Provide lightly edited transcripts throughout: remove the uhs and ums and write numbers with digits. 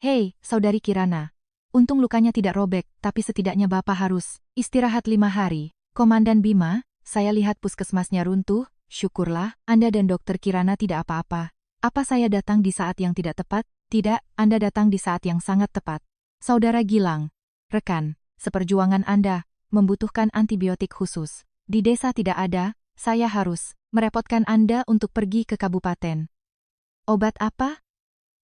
Hei, Saudari Kirana. Untung lukanya tidak robek, tapi setidaknya Bapak harus istirahat 5 hari. Komandan Bima, saya lihat puskesmasnya runtuh, syukurlah, Anda dan Dokter Kirana tidak apa-apa. Apa saya datang di saat yang tidak tepat? Tidak, Anda datang di saat yang sangat tepat. Saudara Gilang, rekan, seperjuangan Anda membutuhkan antibiotik khusus. Di desa tidak ada, saya harus merepotkan Anda untuk pergi ke kabupaten. Obat apa?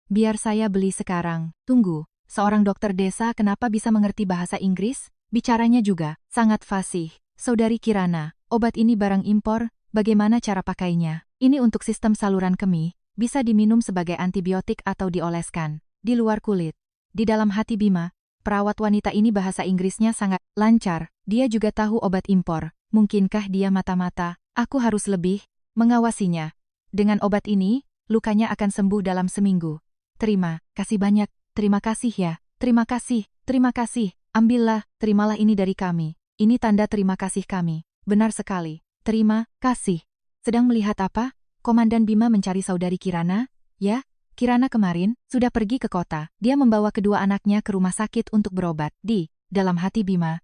Biar saya beli sekarang. Tunggu, seorang dokter desa kenapa bisa mengerti bahasa Inggris? Bicaranya juga sangat fasih. Saudari Kirana, obat ini barang impor, bagaimana cara pakainya? Ini untuk sistem saluran kemih, bisa diminum sebagai antibiotik atau dioleskan di luar kulit. Di dalam hati Bima, perawat wanita ini bahasa Inggrisnya sangat lancar, dia juga tahu obat impor. Mungkinkah dia mata-mata? Aku harus lebih mengawasinya. Dengan obat ini, lukanya akan sembuh dalam seminggu. Terima kasih banyak, terima kasih ya, terima kasih, ambillah, terimalah ini dari kami. Ini tanda terima kasih kami, benar sekali, terima kasih. Sedang melihat apa? Komandan Bima mencari Saudari Kirana, ya? Kirana kemarin sudah pergi ke kota, dia membawa kedua anaknya ke rumah sakit untuk berobat. Di dalam hati Bima,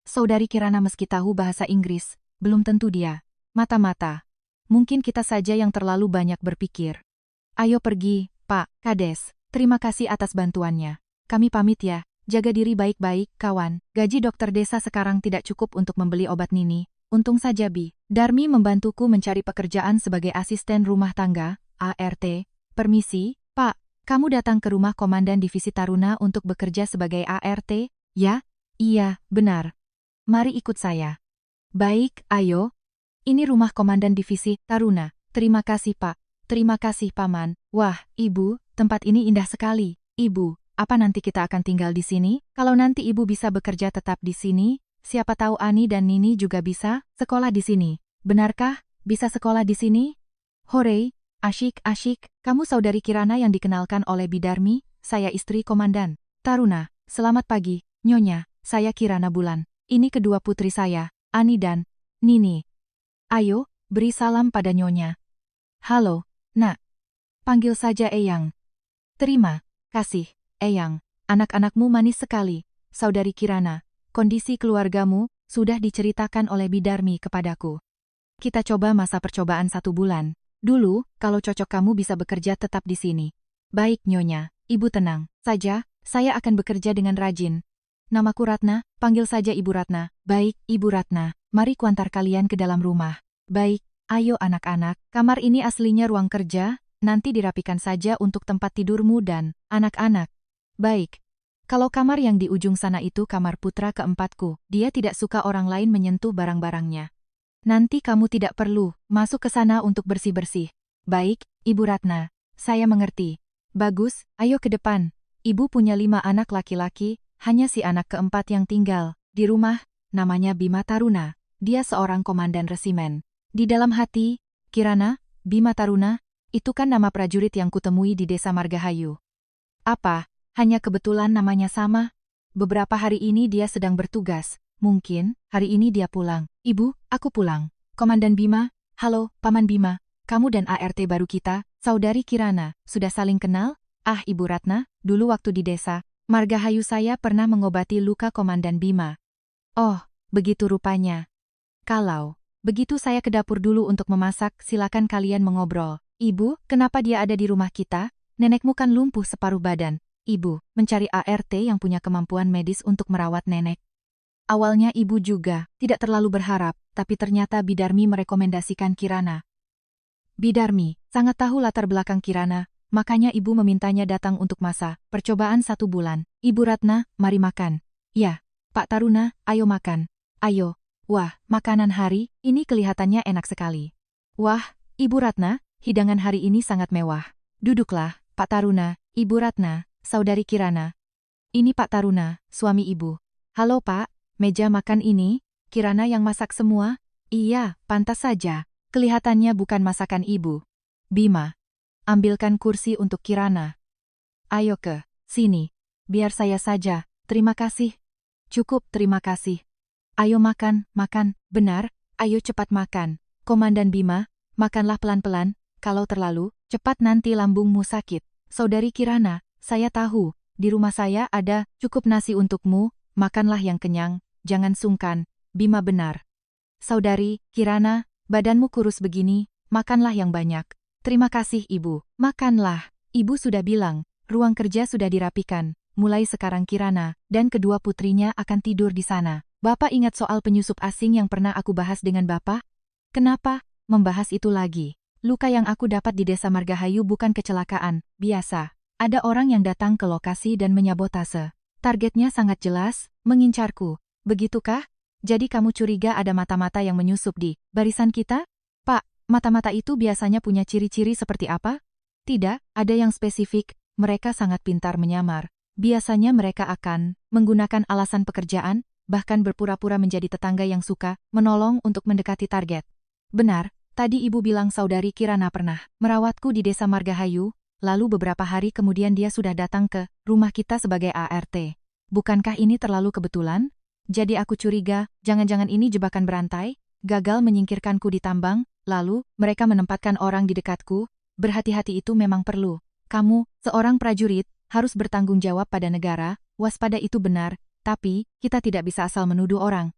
Saudari Kirana meski tahu bahasa Inggris, belum tentu dia mata-mata. Mungkin kita saja yang terlalu banyak berpikir. Ayo pergi, Pak Kades. Terima kasih atas bantuannya. Kami pamit ya. Jaga diri baik-baik, kawan. Gaji dokter desa sekarang tidak cukup untuk membeli obat Nini. Untung saja Bi Darmi membantuku mencari pekerjaan sebagai asisten rumah tangga, ART. Permisi, Pak. Kamu datang ke rumah Komandan Divisi Taruna untuk bekerja sebagai ART? Ya? Iya, benar. Mari ikut saya. Baik, ayo. Ini rumah Komandan Divisi Taruna. Terima kasih, Pak. Terima kasih, Paman. Wah, Ibu, tempat ini indah sekali. Ibu, apa nanti kita akan tinggal di sini? Kalau nanti Ibu bisa bekerja tetap di sini, siapa tahu Ani dan Nini juga bisa sekolah di sini. Benarkah? Bisa sekolah di sini? Hore, asyik. Kamu Saudari Kirana yang dikenalkan oleh Bidarmi, saya istri Komandan Taruna. Selamat pagi, Nyonya, saya Kirana Bulan. Ini kedua putri saya, Ani dan Nini. Ayo, beri salam pada Nyonya. Halo, Nak. Panggil saja Eyang. Terima kasih, Eyang. Anak-anakmu manis sekali. Saudari Kirana, kondisi keluargamu sudah diceritakan oleh Bidarmi kepadaku. Kita coba masa percobaan 1 bulan. Dulu, kalau cocok kamu bisa bekerja tetap di sini. Baik, Nyonya. Ibu tenang saja, saya akan bekerja dengan rajin. Namaku Ratna, panggil saja Ibu Ratna. Baik, Ibu Ratna. Mari kuantar kalian ke dalam rumah. Baik. Ayo anak-anak, kamar ini aslinya ruang kerja, nanti dirapikan saja untuk tempat tidurmu dan anak-anak. Baik. Kalau kamar yang di ujung sana itu kamar putra keempatku, dia tidak suka orang lain menyentuh barang-barangnya. Nanti kamu tidak perlu masuk ke sana untuk bersih-bersih. Baik, Ibu Ratna, saya mengerti. Bagus, ayo ke depan. Ibu punya 5 anak laki-laki, hanya si anak keempat yang tinggal di rumah, namanya Bima Taruna. Dia seorang komandan resimen. Di dalam hati, Kirana, Bima Taruna, itu kan nama prajurit yang kutemui di desa Margahayu. Apa? Hanya kebetulan namanya sama? Beberapa hari ini dia sedang bertugas. Mungkin, hari ini dia pulang. Ibu, aku pulang. Komandan Bima, halo, Paman Bima. Kamu dan ART baru kita, Saudari Kirana, sudah saling kenal? Ah, Ibu Ratna, dulu waktu di desa Margahayu saya pernah mengobati luka Komandan Bima. Oh, begitu rupanya. Kalau begitu saya ke dapur dulu untuk memasak, silakan kalian mengobrol. Ibu, kenapa dia ada di rumah kita? Nenekmu kan lumpuh separuh badan. Ibu, mencari ART yang punya kemampuan medis untuk merawat nenek. Awalnya ibu juga tidak terlalu berharap, tapi ternyata Bidarmi merekomendasikan Kirana. Bidarmi sangat tahu latar belakang Kirana, makanya ibu memintanya datang untuk masa percobaan 1 bulan. Ibu Ratna, mari makan. Ya, Pak Taruna, ayo makan. Ayo. Wah, makanan hari ini kelihatannya enak sekali. Wah, Ibu Ratna, hidangan hari ini sangat mewah. Duduklah, Pak Taruna, Ibu Ratna, Saudari Kirana. Ini Pak Taruna, suami Ibu. Halo Pak, meja makan ini, Kirana yang masak semua? Iya, pantas saja. Kelihatannya bukan masakan Ibu. Bima, ambilkan kursi untuk Kirana. Ayo ke sini. Biar saya saja, terima kasih. Cukup, terima kasih. Ayo makan, benar, ayo cepat makan. Komandan Bima, makanlah pelan-pelan, kalau terlalu cepat nanti lambungmu sakit. Saudari Kirana, saya tahu, di rumah saya ada cukup nasi untukmu, makanlah yang kenyang, jangan sungkan, Bima benar. Saudari Kirana, badanmu kurus begini, makanlah yang banyak. Terima kasih ibu, makanlah. Ibu sudah bilang, ruang kerja sudah dirapikan, mulai sekarang Kirana dan kedua putrinya akan tidur di sana. Bapak ingat soal penyusup asing yang pernah aku bahas dengan Bapak? Kenapa membahas itu lagi? Luka yang aku dapat di Desa Margahayu bukan kecelakaan biasa. Ada orang yang datang ke lokasi dan menyabotase. Targetnya sangat jelas, mengincarku. Begitukah? Jadi kamu curiga ada mata-mata yang menyusup di barisan kita? Pak, mata-mata itu biasanya punya ciri-ciri seperti apa? Tidak, ada yang spesifik, mereka sangat pintar menyamar. Biasanya mereka akan menggunakan alasan pekerjaan, bahkan berpura-pura menjadi tetangga yang suka menolong untuk mendekati target. Benar, tadi ibu bilang saudari Kirana pernah merawatku di Desa Margahayu, lalu beberapa hari kemudian dia sudah datang ke rumah kita sebagai ART. Bukankah ini terlalu kebetulan? Jadi aku curiga, jangan-jangan ini jebakan berantai, gagal menyingkirkanku di tambang, lalu mereka menempatkan orang di dekatku. Berhati-hati itu memang perlu. Kamu, seorang prajurit, harus bertanggung jawab pada negara, waspada itu benar, tapi kita tidak bisa asal menuduh orang.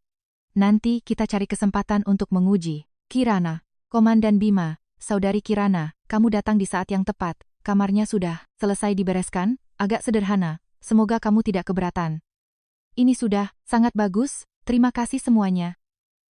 Nanti kita cari kesempatan untuk menguji. Kirana, Komandan Bima, saudari Kirana, kamu datang di saat yang tepat, kamarnya sudah selesai dibereskan, agak sederhana, semoga kamu tidak keberatan. Ini sudah sangat bagus, terima kasih semuanya.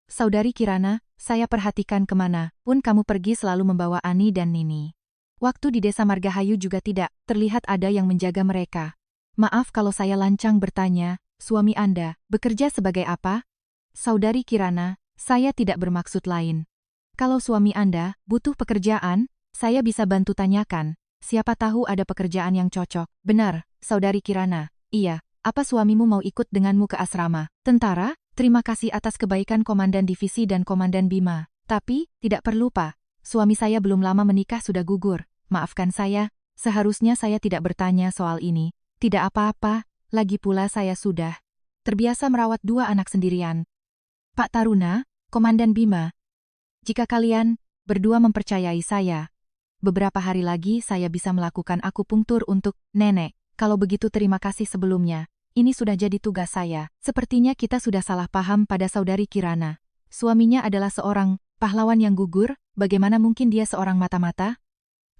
Saudari Kirana, saya perhatikan kemana pun kamu pergi selalu membawa Ani dan Nini. Waktu di Desa Margahayu juga tidak terlihat ada yang menjaga mereka. Maaf kalau saya lancang bertanya, suami Anda bekerja sebagai apa? Saudari Kirana, saya tidak bermaksud lain. Kalau suami Anda butuh pekerjaan, saya bisa bantu tanyakan. Siapa tahu ada pekerjaan yang cocok. Benar, saudari Kirana. Iya, apa suamimu mau ikut denganmu ke asrama? Tentara, terima kasih atas kebaikan Komandan Divisi dan Komandan Bima. Tapi, tidak perlu Pak. Suami saya belum lama menikah sudah gugur. Maafkan saya, seharusnya saya tidak bertanya soal ini. Tidak apa-apa, lagi pula saya sudah terbiasa merawat dua anak sendirian. Pak Taruna, Komandan Bima, jika kalian berdua mempercayai saya, beberapa hari lagi saya bisa melakukan akupunktur untuk nenek. Kalau begitu terima kasih sebelumnya. Ini sudah jadi tugas saya. Sepertinya kita sudah salah paham pada saudari Kirana. Suaminya adalah seorang pahlawan yang gugur, bagaimana mungkin dia seorang mata-mata?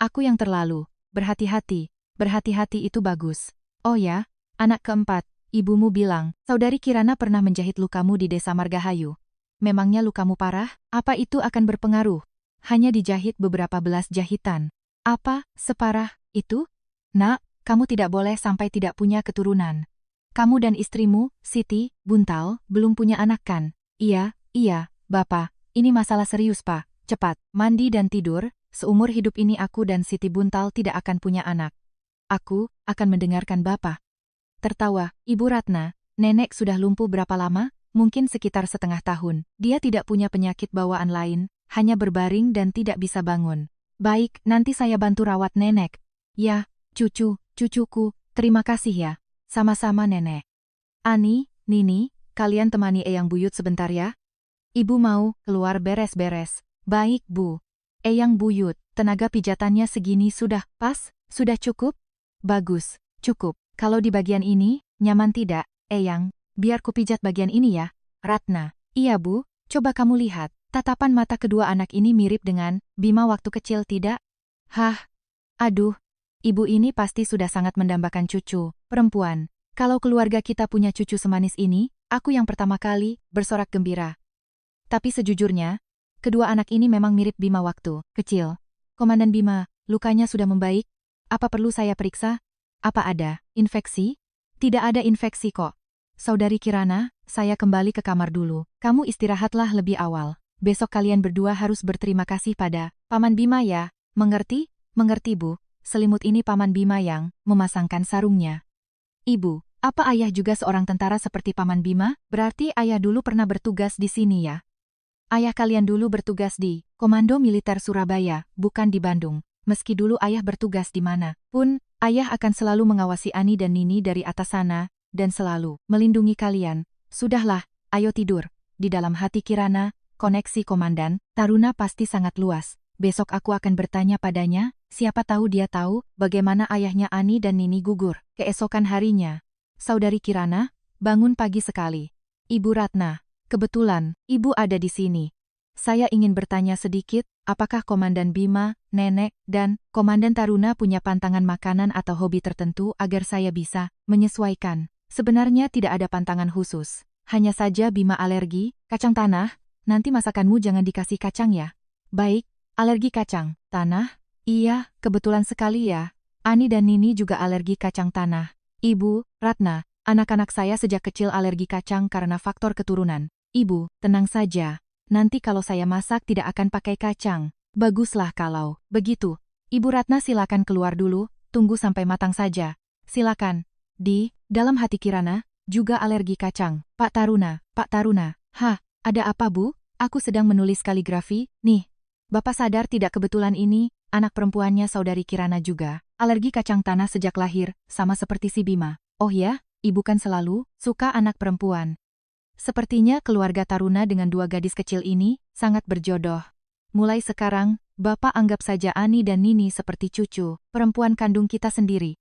Aku yang terlalu berhati-hati. Berhati-hati itu bagus. Oh ya, anak keempat, ibumu bilang, saudari Kirana pernah menjahit lukamu di Desa Margahayu. Memangnya lukamu parah? Apa itu akan berpengaruh? Hanya dijahit beberapa belas jahitan. Apa, separah itu? Nak, kamu tidak boleh sampai tidak punya keturunan. Kamu dan istrimu, Siti, Buntal, belum punya anak kan? Iya, Bapak, ini masalah serius Pak. Cepat, mandi dan tidur, seumur hidup ini aku dan Siti Buntal tidak akan punya anak. Aku akan mendengarkan Bapak. Tertawa, Ibu Ratna, nenek sudah lumpuh berapa lama? Mungkin sekitar setengah tahun. Dia tidak punya penyakit bawaan lain, hanya berbaring dan tidak bisa bangun. Baik, nanti saya bantu rawat nenek. Ya, cucuku, terima kasih ya. Sama-sama nenek. Ani, Nini, kalian temani Eyang Buyut sebentar ya. Ibu mau keluar beres-beres. Baik Bu. Eyang Buyut, tenaga pijatannya segini sudah pas? Sudah cukup? Bagus, cukup. Kalau di bagian ini, nyaman tidak, Eyang? Biar ku pijat bagian ini ya. Ratna, iya Bu, coba kamu lihat, tatapan mata kedua anak ini mirip dengan Bima waktu kecil tidak? Hah, aduh, ibu ini pasti sudah sangat mendambakan cucu, perempuan. Kalau keluarga kita punya cucu semanis ini, aku yang pertama kali bersorak gembira. Tapi sejujurnya, kedua anak ini memang mirip Bima waktu kecil. Komandan Bima, lukanya sudah membaik? Apa perlu saya periksa? Apa ada infeksi? Tidak ada infeksi kok. Saudari Kirana, saya kembali ke kamar dulu. Kamu istirahatlah lebih awal. Besok kalian berdua harus berterima kasih pada Paman Bima ya. Mengerti? Mengerti Bu. Selimut ini Paman Bima yang memasangkan sarungnya. Ibu, apa ayah juga seorang tentara seperti Paman Bima? Berarti ayah dulu pernah bertugas di sini ya? Ayah kalian dulu bertugas di Komando Militer Surabaya, bukan di Bandung. Meski dulu ayah bertugas di mana pun, ayah akan selalu mengawasi Ani dan Nini dari atas sana, dan selalu melindungi kalian. Sudahlah, ayo tidur. Di dalam hati Kirana, koneksi Komandan Taruna pasti sangat luas. Besok aku akan bertanya padanya, Siapa tahu dia tahu bagaimana ayahnya Ani dan Nini gugur. Keesokan harinya, Saudari Kirana bangun pagi sekali. Ibu Ratna, kebetulan Ibu ada di sini. Saya ingin bertanya sedikit, apakah Komandan Bima, Nenek, dan Komandan Taruna punya pantangan makanan atau hobi tertentu agar saya bisa menyesuaikan? Sebenarnya tidak ada pantangan khusus. Hanya saja Bima alergi kacang tanah. Nanti masakanmu jangan dikasih kacang ya. Baik, alergi kacang tanah? Iya, kebetulan sekali ya. Ani dan Nini juga alergi kacang tanah. Ibu, Ratna, anak-anak saya sejak kecil alergi kacang karena faktor keturunan. Ibu, tenang saja. Nanti kalau saya masak tidak akan pakai kacang. Baguslah kalau begitu. Ibu Ratna silakan keluar dulu, tunggu sampai matang saja. Silakan. Di dalam hati Kirana juga alergi kacang. Pak Taruna. Hah, ada apa Bu? Aku sedang menulis kaligrafi, nih. Bapak sadar tidak kebetulan ini, anak perempuannya Saudari Kirana juga, alergi kacang tanah sejak lahir, sama seperti si Bima. Oh ya, Ibu kan selalu suka anak perempuan. Sepertinya keluarga Taruna dengan dua gadis kecil ini sangat berjodoh. Mulai sekarang, Bapak anggap saja Ani dan Nini seperti cucu, perempuan kandung kita sendiri.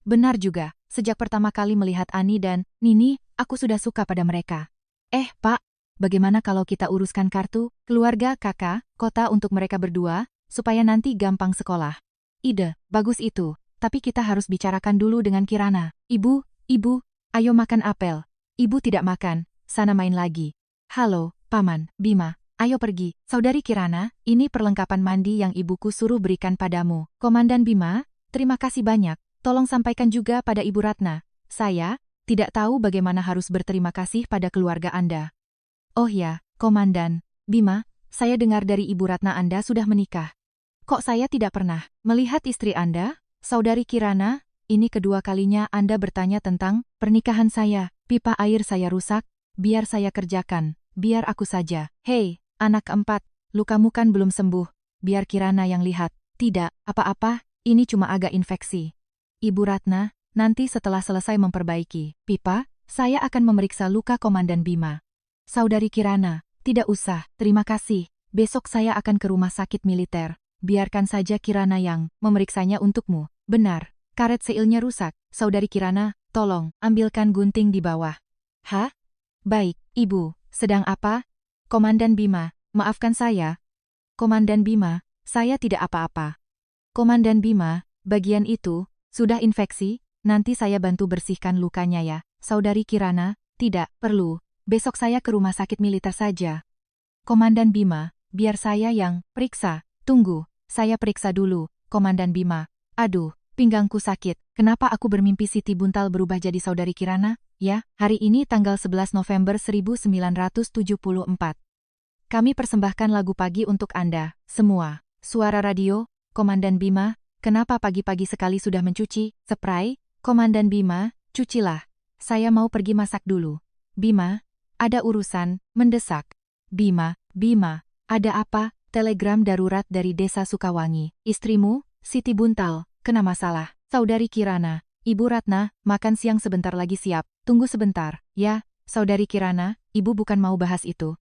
Benar juga, sejak pertama kali melihat Ani dan Nini, aku sudah suka pada mereka. Pak, bagaimana kalau kita uruskan kartu keluarga kakak kota untuk mereka berdua, supaya nanti gampang sekolah? Ide bagus itu, tapi kita harus bicarakan dulu dengan Kirana. Ibu, ayo makan apel. Ibu tidak makan, sana main lagi. Halo, Paman, Bima, ayo pergi. Saudari Kirana, ini perlengkapan mandi yang ibuku suruh berikan padamu. Komandan Bima, terima kasih banyak. Tolong sampaikan juga pada Ibu Ratna. Saya tidak tahu bagaimana harus berterima kasih pada keluarga Anda. Oh ya, Komandan Bima, saya dengar dari Ibu Ratna Anda sudah menikah. Kok saya tidak pernah melihat istri Anda? Saudari Kirana, ini kedua kalinya Anda bertanya tentang pernikahan saya. Pipa air saya rusak, biar saya kerjakan, biar aku saja. Hei, anak keempat, lukamu kan belum sembuh. Biar Kirana yang lihat. Tidak, apa-apa, ini cuma agak infeksi. Ibu Ratna, nanti setelah selesai memperbaiki pipa, saya akan memeriksa luka Komandan Bima. Saudari Kirana, tidak usah, terima kasih. Besok saya akan ke rumah sakit militer. Biarkan saja Kirana yang memeriksanya untukmu. Benar, karet seilnya rusak. Saudari Kirana, tolong, ambilkan gunting di bawah. Hah? Baik, Ibu, sedang apa? Komandan Bima, maafkan saya. Komandan Bima, saya tidak apa-apa. Komandan Bima, bagian itu sudah infeksi, nanti saya bantu bersihkan lukanya ya. Saudari Kirana, tidak perlu. Besok saya ke rumah sakit militer saja. Komandan Bima, biar saya yang periksa. Tunggu, saya periksa dulu, Komandan Bima. Aduh, pinggangku sakit. Kenapa aku bermimpi Siti Buntal berubah jadi Saudari Kirana? Ya, hari ini tanggal 11 November 1974. Kami persembahkan lagu pagi untuk Anda, semua. Suara radio, Komandan Bima, kenapa pagi-pagi sekali sudah mencuci? Spray, Komandan Bima, cucilah. Saya mau pergi masak dulu. Bima, ada urusan mendesak. Bima, ada apa? Telegram darurat dari Desa Sukawangi. Istrimu, Siti Buntal, kena masalah. Saudari Kirana, Ibu Ratna, makan siang sebentar lagi siap. Tunggu sebentar, ya, Saudari Kirana, Ibu bukan mau bahas itu.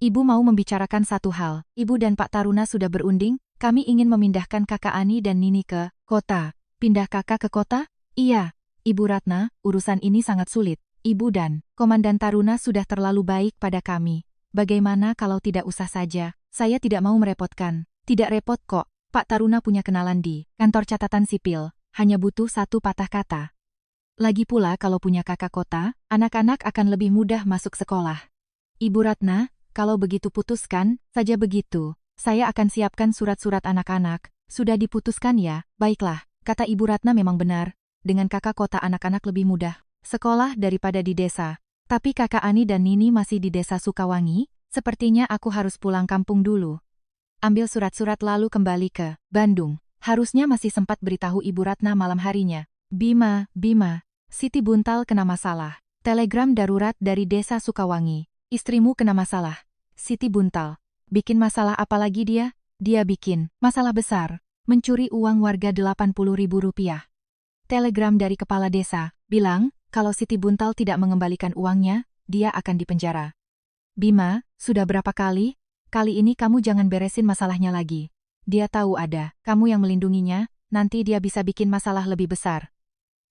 Ibu mau membicarakan satu hal. Ibu dan Pak Taruna sudah berunding, kami ingin memindahkan kakak Ani dan Nini ke kota. Pindah kakak ke kota? Iya. Ibu Ratna, urusan ini sangat sulit. Ibu dan Komandan Taruna sudah terlalu baik pada kami. Bagaimana kalau tidak usah saja? Saya tidak mau merepotkan. Tidak repot kok. Pak Taruna punya kenalan di kantor catatan sipil. Hanya butuh satu patah kata. Lagi pula kalau punya kakak kota, anak-anak akan lebih mudah masuk sekolah. Ibu Ratna, kalau begitu putuskan saja begitu. Saya akan siapkan surat-surat anak-anak. Sudah diputuskan ya? Baiklah, kata Ibu Ratna memang benar. Dengan kakak kota anak-anak lebih mudah sekolah daripada di desa. Tapi kakak Ani dan Nini masih di Desa Sukawangi, sepertinya aku harus pulang kampung dulu. Ambil surat-surat lalu kembali ke Bandung. Harusnya masih sempat beritahu Ibu Ratna malam harinya. Bima, Siti Buntal kena masalah. Telegram darurat dari Desa Sukawangi. Istrimu kena masalah. Siti Buntal. Bikin masalah apa lagi dia? Dia bikin masalah besar. Mencuri uang warga Rp80.000. Telegram dari kepala desa, bilang, kalau Siti Buntal tidak mengembalikan uangnya, dia akan dipenjara. Bima, sudah berapa kali? Kali ini kamu jangan beresin masalahnya lagi. Dia tahu ada kamu yang melindunginya, nanti dia bisa bikin masalah lebih besar.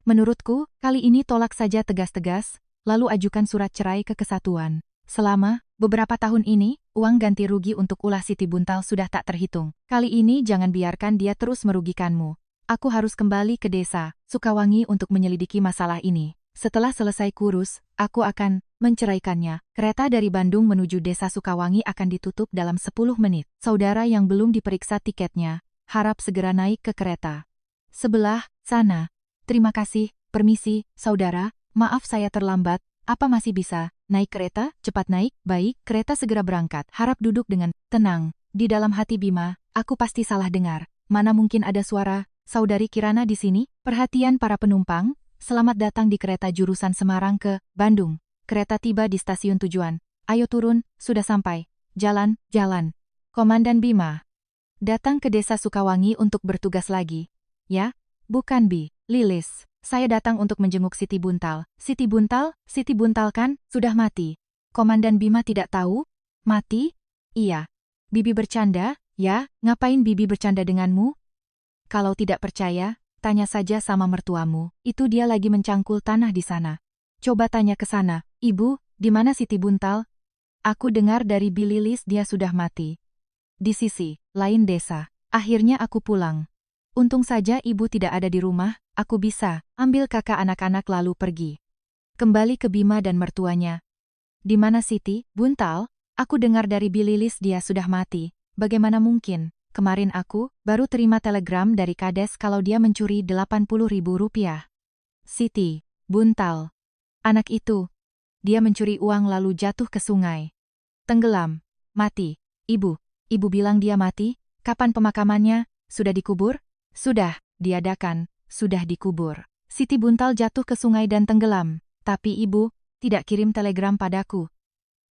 Menurutku, kali ini tolak saja tegas-tegas, lalu ajukan surat cerai ke kesatuan. Selama beberapa tahun ini, uang ganti rugi untuk ulah Siti Buntal sudah tak terhitung. Kali ini jangan biarkan dia terus merugikanmu. Aku harus kembali ke desa Sukawangi untuk menyelidiki masalah ini. Setelah selesai kurus, aku akan menceraikannya. Kereta dari Bandung menuju desa Sukawangi akan ditutup dalam 10 menit. Saudara yang belum diperiksa tiketnya, harap segera naik ke kereta sebelah sana. Terima kasih, permisi, saudara, maaf saya terlambat, apa masih bisa naik kereta? Cepat naik, baik, kereta segera berangkat. Harap duduk dengan tenang. Di dalam hati Bima, aku pasti salah dengar. Mana mungkin ada suara Saudari Kirana di sini? Perhatian para penumpang, selamat datang di kereta jurusan Semarang ke Bandung. Kereta tiba di stasiun tujuan. Ayo turun, sudah sampai. Jalan, jalan. Komandan Bima datang ke desa Sukawangi untuk bertugas lagi. Ya? Bukan Bi, Lilis. Saya datang untuk menjenguk Siti Buntal. Siti Buntal? Siti Buntal kan? Sudah mati. Komandan Bima tidak tahu? Mati? Iya. Bibi bercanda? Ya, ngapain Bibi bercanda denganmu? Kalau tidak percaya, tanya saja sama mertuamu. Itu dia lagi mencangkul tanah di sana. Coba tanya ke sana. Ibu, di mana Siti Buntal? Aku dengar dari Bi Lilis dia sudah mati. Di sisi lain desa. Akhirnya aku pulang. Untung saja ibu tidak ada di rumah, aku bisa ambil kakak anak-anak lalu pergi. Kembali ke Bima dan mertuanya. Di mana Siti Buntal? Aku dengar dari Bi Lilis dia sudah mati. Bagaimana mungkin? Kemarin aku baru terima telegram dari Kades kalau dia mencuri 80.000 rupiah. Siti Buntal. Anak itu. Dia mencuri uang lalu jatuh ke sungai. Tenggelam. Mati. Ibu bilang dia mati? Kapan pemakamannya? Sudah dikubur? Sudah, diadakan, sudah dikubur. Siti Buntal jatuh ke sungai dan tenggelam, tapi ibu tidak kirim telegram padaku.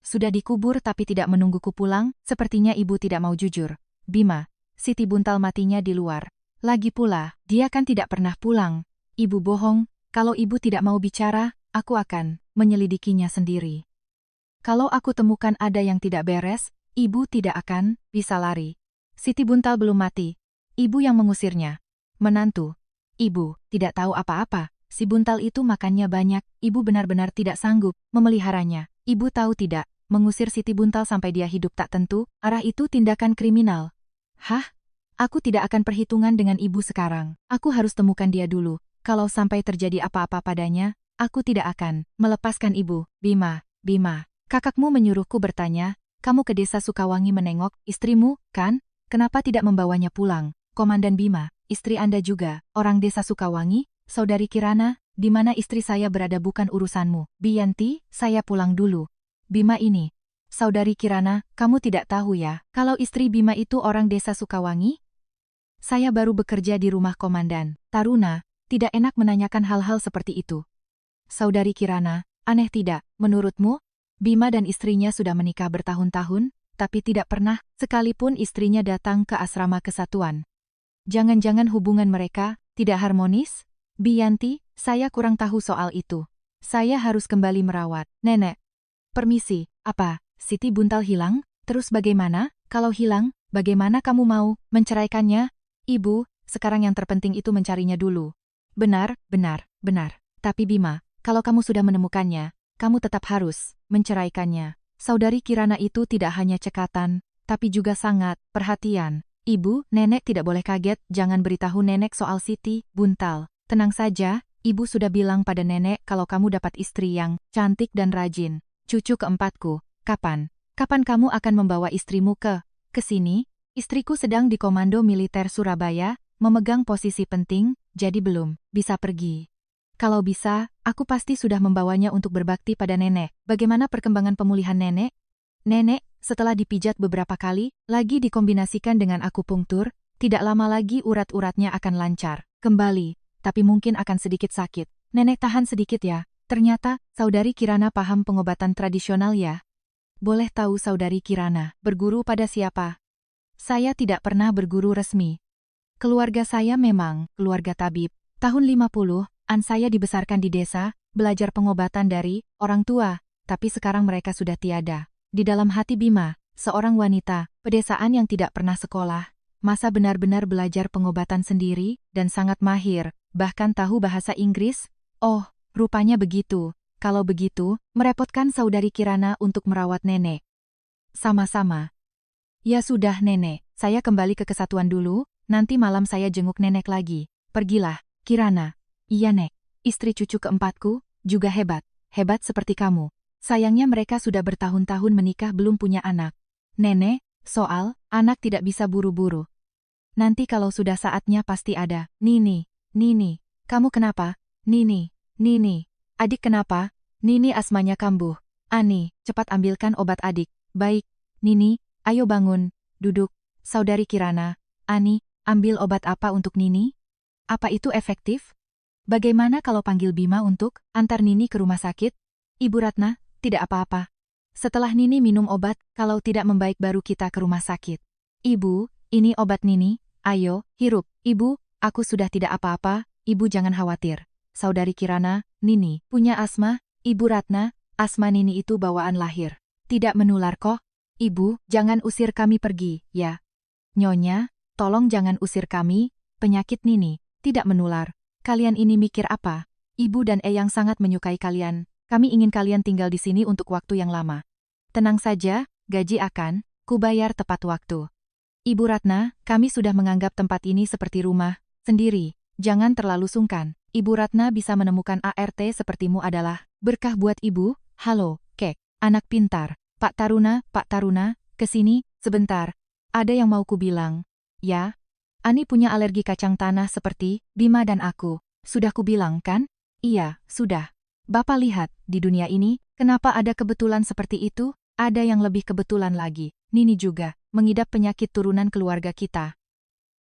Sudah dikubur tapi tidak menungguku pulang, sepertinya ibu tidak mau jujur. Bima, Siti Buntal matinya di luar. Lagi pula, dia kan tidak pernah pulang. Ibu bohong, kalau ibu tidak mau bicara, aku akan menyelidikinya sendiri. Kalau aku temukan ada yang tidak beres, ibu tidak akan bisa lari. Siti Buntal belum mati. Ibu yang mengusirnya. Menantu. Ibu tidak tahu apa-apa. Si Buntal itu makannya banyak. Ibu benar-benar tidak sanggup memeliharanya. Ibu tahu tidak, mengusir Siti Buntal sampai dia hidup tak tentu, arah itu tindakan kriminal. Hah? Aku tidak akan perhitungan dengan ibu sekarang. Aku harus temukan dia dulu. Kalau sampai terjadi apa-apa padanya, aku tidak akan melepaskan ibu. Bima, kakakmu menyuruhku bertanya, kamu ke desa Sukawangi menengok istrimu, kan? Kenapa tidak membawanya pulang? Komandan Bima, istri Anda juga, orang desa Sukawangi, Saudari Kirana, di mana istri saya berada bukan urusanmu. Bianti, saya pulang dulu. Bima ini. Saudari Kirana, kamu tidak tahu ya, kalau istri Bima itu orang desa Sukawangi? Saya baru bekerja di rumah Komandan Taruna, tidak enak menanyakan hal-hal seperti itu. Saudari Kirana, aneh tidak, menurutmu? Bima dan istrinya sudah menikah bertahun-tahun, tapi tidak pernah sekalipun istrinya datang ke asrama kesatuan. Jangan-jangan hubungan mereka tidak harmonis? Bianti, saya kurang tahu soal itu. Saya harus kembali merawat nenek. Permisi, apa? Siti Buntal hilang? Terus bagaimana? Kalau hilang, bagaimana kamu mau menceraikannya? Ibu, sekarang yang terpenting itu mencarinya dulu. Benar. Tapi Bima, kalau kamu sudah menemukannya, kamu tetap harus menceraikannya. Saudari Kirana itu tidak hanya cekatan, tapi juga sangat perhatian. Ibu, nenek tidak boleh kaget, jangan beritahu nenek soal Siti Buntal. Tenang saja, ibu sudah bilang pada nenek kalau kamu dapat istri yang cantik dan rajin. Cucu keempatku, kapan kamu akan membawa istrimu ke sini? Istriku sedang di Komando Militer Surabaya, memegang posisi penting, jadi belum bisa pergi. Kalau bisa, aku pasti sudah membawanya untuk berbakti pada nenek. Bagaimana perkembangan pemulihan nenek? Nenek, setelah dipijat beberapa kali, lagi dikombinasikan dengan akupunktur, tidak lama lagi urat-uratnya akan lancar kembali, tapi mungkin akan sedikit sakit. Nenek tahan sedikit ya. Ternyata, Saudari Kirana paham pengobatan tradisional ya. Boleh tahu Saudari Kirana berguru pada siapa? Saya tidak pernah berguru resmi. Keluarga saya memang keluarga tabib. Tahun 50-an saya dibesarkan di desa, belajar pengobatan dari orang tua, tapi sekarang mereka sudah tiada. Di dalam hati Bima, seorang wanita pedesaan yang tidak pernah sekolah, masa benar-benar belajar pengobatan sendiri dan sangat mahir, bahkan tahu bahasa Inggris? Oh, rupanya begitu. Kalau begitu, merepotkan saudari Kirana untuk merawat nenek. Sama-sama. Ya sudah nenek, saya kembali ke kesatuan dulu, nanti malam saya jenguk nenek lagi. Pergilah, Kirana. Iya nek, istri cucu keempatku, juga hebat. Hebat seperti kamu. Sayangnya mereka sudah bertahun-tahun menikah belum punya anak. Nenek, soal anak tidak bisa buru-buru. Nanti kalau sudah saatnya pasti ada. Nini, kamu kenapa? Nini, adik kenapa? Nini asmanya kambuh. Ani, cepat ambilkan obat adik. Baik, Nini, ayo bangun, duduk. Saudari Kirana, Ani, ambil obat apa untuk Nini? Apa itu efektif? Bagaimana kalau panggil Bima untuk antar Nini ke rumah sakit? Ibu Ratna, tidak apa-apa. Setelah Nini minum obat, kalau tidak membaik baru kita ke rumah sakit. Ibu, ini obat Nini, ayo, hirup. Ibu, aku sudah tidak apa-apa, ibu jangan khawatir. Saudari Kirana, Nini, punya asma, Ibu Ratna, asma Nini itu bawaan lahir. Tidak menular kok. Ibu, jangan usir kami pergi, ya. Nyonya, tolong jangan usir kami, penyakit Nini, tidak menular. Kalian ini mikir apa? Ibu dan Eyang sangat menyukai kalian. Kami ingin kalian tinggal di sini untuk waktu yang lama. Tenang saja, gaji akan kubayar tepat waktu. Ibu Ratna, kami sudah menganggap tempat ini seperti rumah sendiri. Jangan terlalu sungkan. Ibu Ratna bisa menemukan ART sepertimu adalah berkah buat ibu. Halo, Kek, anak pintar. Pak Taruna, kesini, sebentar. Ada yang mau ku bilang. Ya? Ani punya alergi kacang tanah seperti Bima dan aku. Sudah ku bilang kan? Iya, sudah. Bapak lihat, di dunia ini, kenapa ada kebetulan seperti itu? Ada yang lebih kebetulan lagi. Nini juga, mengidap penyakit turunan keluarga kita.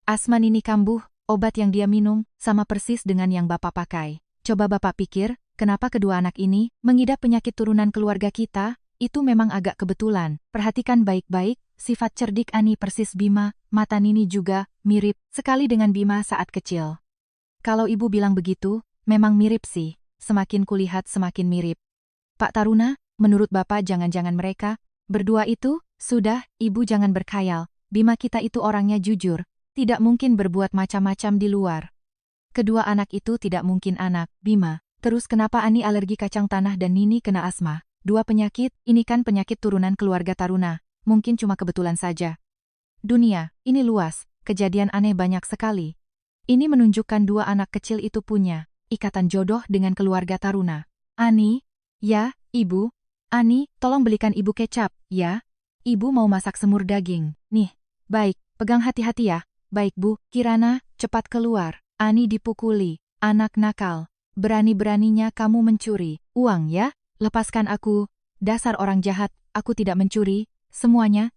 Asma Nini kambuh, obat yang dia minum, sama persis dengan yang Bapak pakai. Coba Bapak pikir, kenapa kedua anak ini mengidap penyakit turunan keluarga kita? Itu memang agak kebetulan. Perhatikan baik-baik, sifat cerdik Ani persis Bima, mata Nini juga mirip sekali dengan Bima saat kecil. Kalau ibu bilang begitu, memang mirip sih. Semakin kulihat semakin mirip. Pak Taruna, menurut Bapak jangan-jangan mereka berdua itu, sudah, ibu jangan berkhayal. Bima kita itu orangnya jujur, tidak mungkin berbuat macam-macam di luar. Kedua anak itu tidak mungkin anak Bima. Terus kenapa Ani alergi kacang tanah dan Nini kena asma? Dua penyakit, ini kan penyakit turunan keluarga Taruna. Mungkin cuma kebetulan saja. Dunia, ini luas, kejadian aneh banyak sekali. Ini menunjukkan dua anak kecil itu punya ikatan jodoh dengan keluarga Taruna. Ani, ya, ibu. Ani, tolong belikan ibu kecap, ya. Ibu mau masak semur daging. Nih, baik, pegang hati-hati ya. Baik bu, Kirana, cepat keluar. Ani dipukuli, anak nakal. Berani-beraninya kamu mencuri uang ya? Lepaskan aku. Dasar orang jahat, aku tidak mencuri. Semuanya,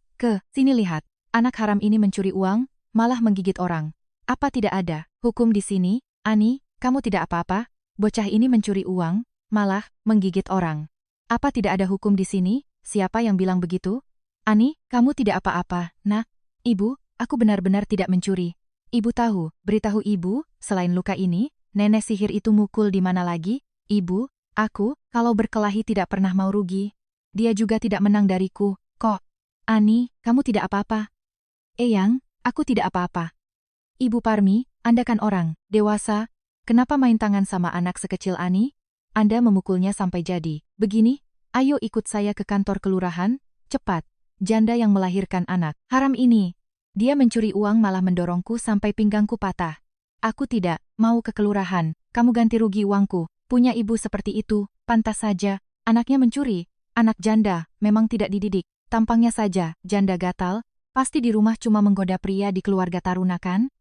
sini lihat. Anak haram ini mencuri uang, malah menggigit orang. Apa tidak ada hukum di sini, Ani? Kamu tidak apa-apa? Bocah ini mencuri uang, malah menggigit orang. Apa tidak ada hukum di sini? Siapa yang bilang begitu? Ani, kamu tidak apa-apa, nak. Ibu, aku benar-benar tidak mencuri. Ibu tahu, beritahu ibu, selain luka ini, nenek sihir itu mukul di mana lagi? Ibu, aku, kalau berkelahi tidak pernah mau rugi. Dia juga tidak menang dariku, kok. Ani, kamu tidak apa-apa. Eyang, aku tidak apa-apa. Ibu Parmi, Anda kan orang dewasa. Kenapa main tangan sama anak sekecil Ani? Anda memukulnya sampai jadi begini? Ayo ikut saya ke kantor kelurahan, cepat. Janda yang melahirkan anak haram ini. Dia mencuri uang malah mendorongku sampai pinggangku patah. Aku tidak mau ke kelurahan, kamu ganti rugi uangku. Punya ibu seperti itu, pantas saja. Anaknya mencuri, anak janda, memang tidak dididik. Tampangnya saja, janda gatal, pasti di rumah cuma menggoda pria di keluarga Taruna kan?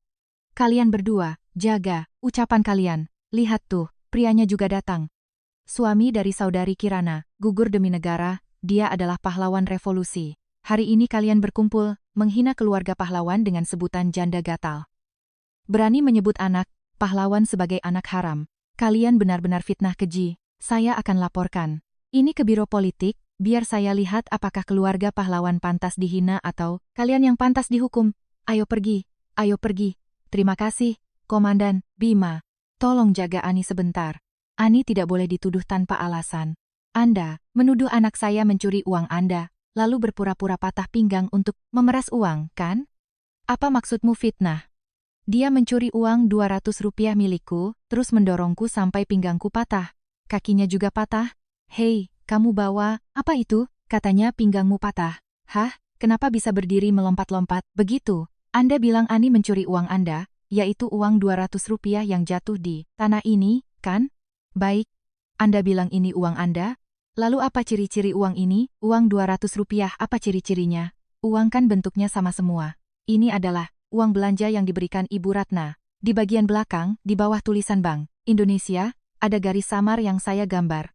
Kalian berdua, jaga ucapan kalian. Lihat tuh, prianya juga datang. Suami dari saudari Kirana, gugur demi negara, dia adalah pahlawan revolusi. Hari ini kalian berkumpul, menghina keluarga pahlawan dengan sebutan janda gatal. Berani menyebut anak pahlawan sebagai anak haram. Kalian benar-benar fitnah keji. Saya akan laporkan ini ke biro politik, biar saya lihat apakah keluarga pahlawan pantas dihina atau kalian yang pantas dihukum. Ayo pergi, ayo pergi. Terima kasih, Komandan Bima. Tolong jaga Ani sebentar. Ani tidak boleh dituduh tanpa alasan. Anda menuduh anak saya mencuri uang Anda, lalu berpura-pura patah pinggang untuk memeras uang, kan? Apa maksudmu fitnah? Dia mencuri uang 200 rupiah milikku, terus mendorongku sampai pinggangku patah. Kakinya juga patah. Hei, kamu bawa, apa itu? Katanya pinggangmu patah. Hah? Kenapa bisa berdiri melompat-lompat? Begitu. Anda bilang Ani mencuri uang Anda, yaitu uang 200 rupiah yang jatuh di tanah ini, kan? Baik. Anda bilang ini uang Anda? Lalu apa ciri-ciri uang ini? Uang 200 rupiah, apa ciri-cirinya? Uang kan bentuknya sama semua. Ini adalah uang belanja yang diberikan Ibu Ratna. Di bagian belakang, di bawah tulisan Bank Indonesia, ada garis samar yang saya gambar.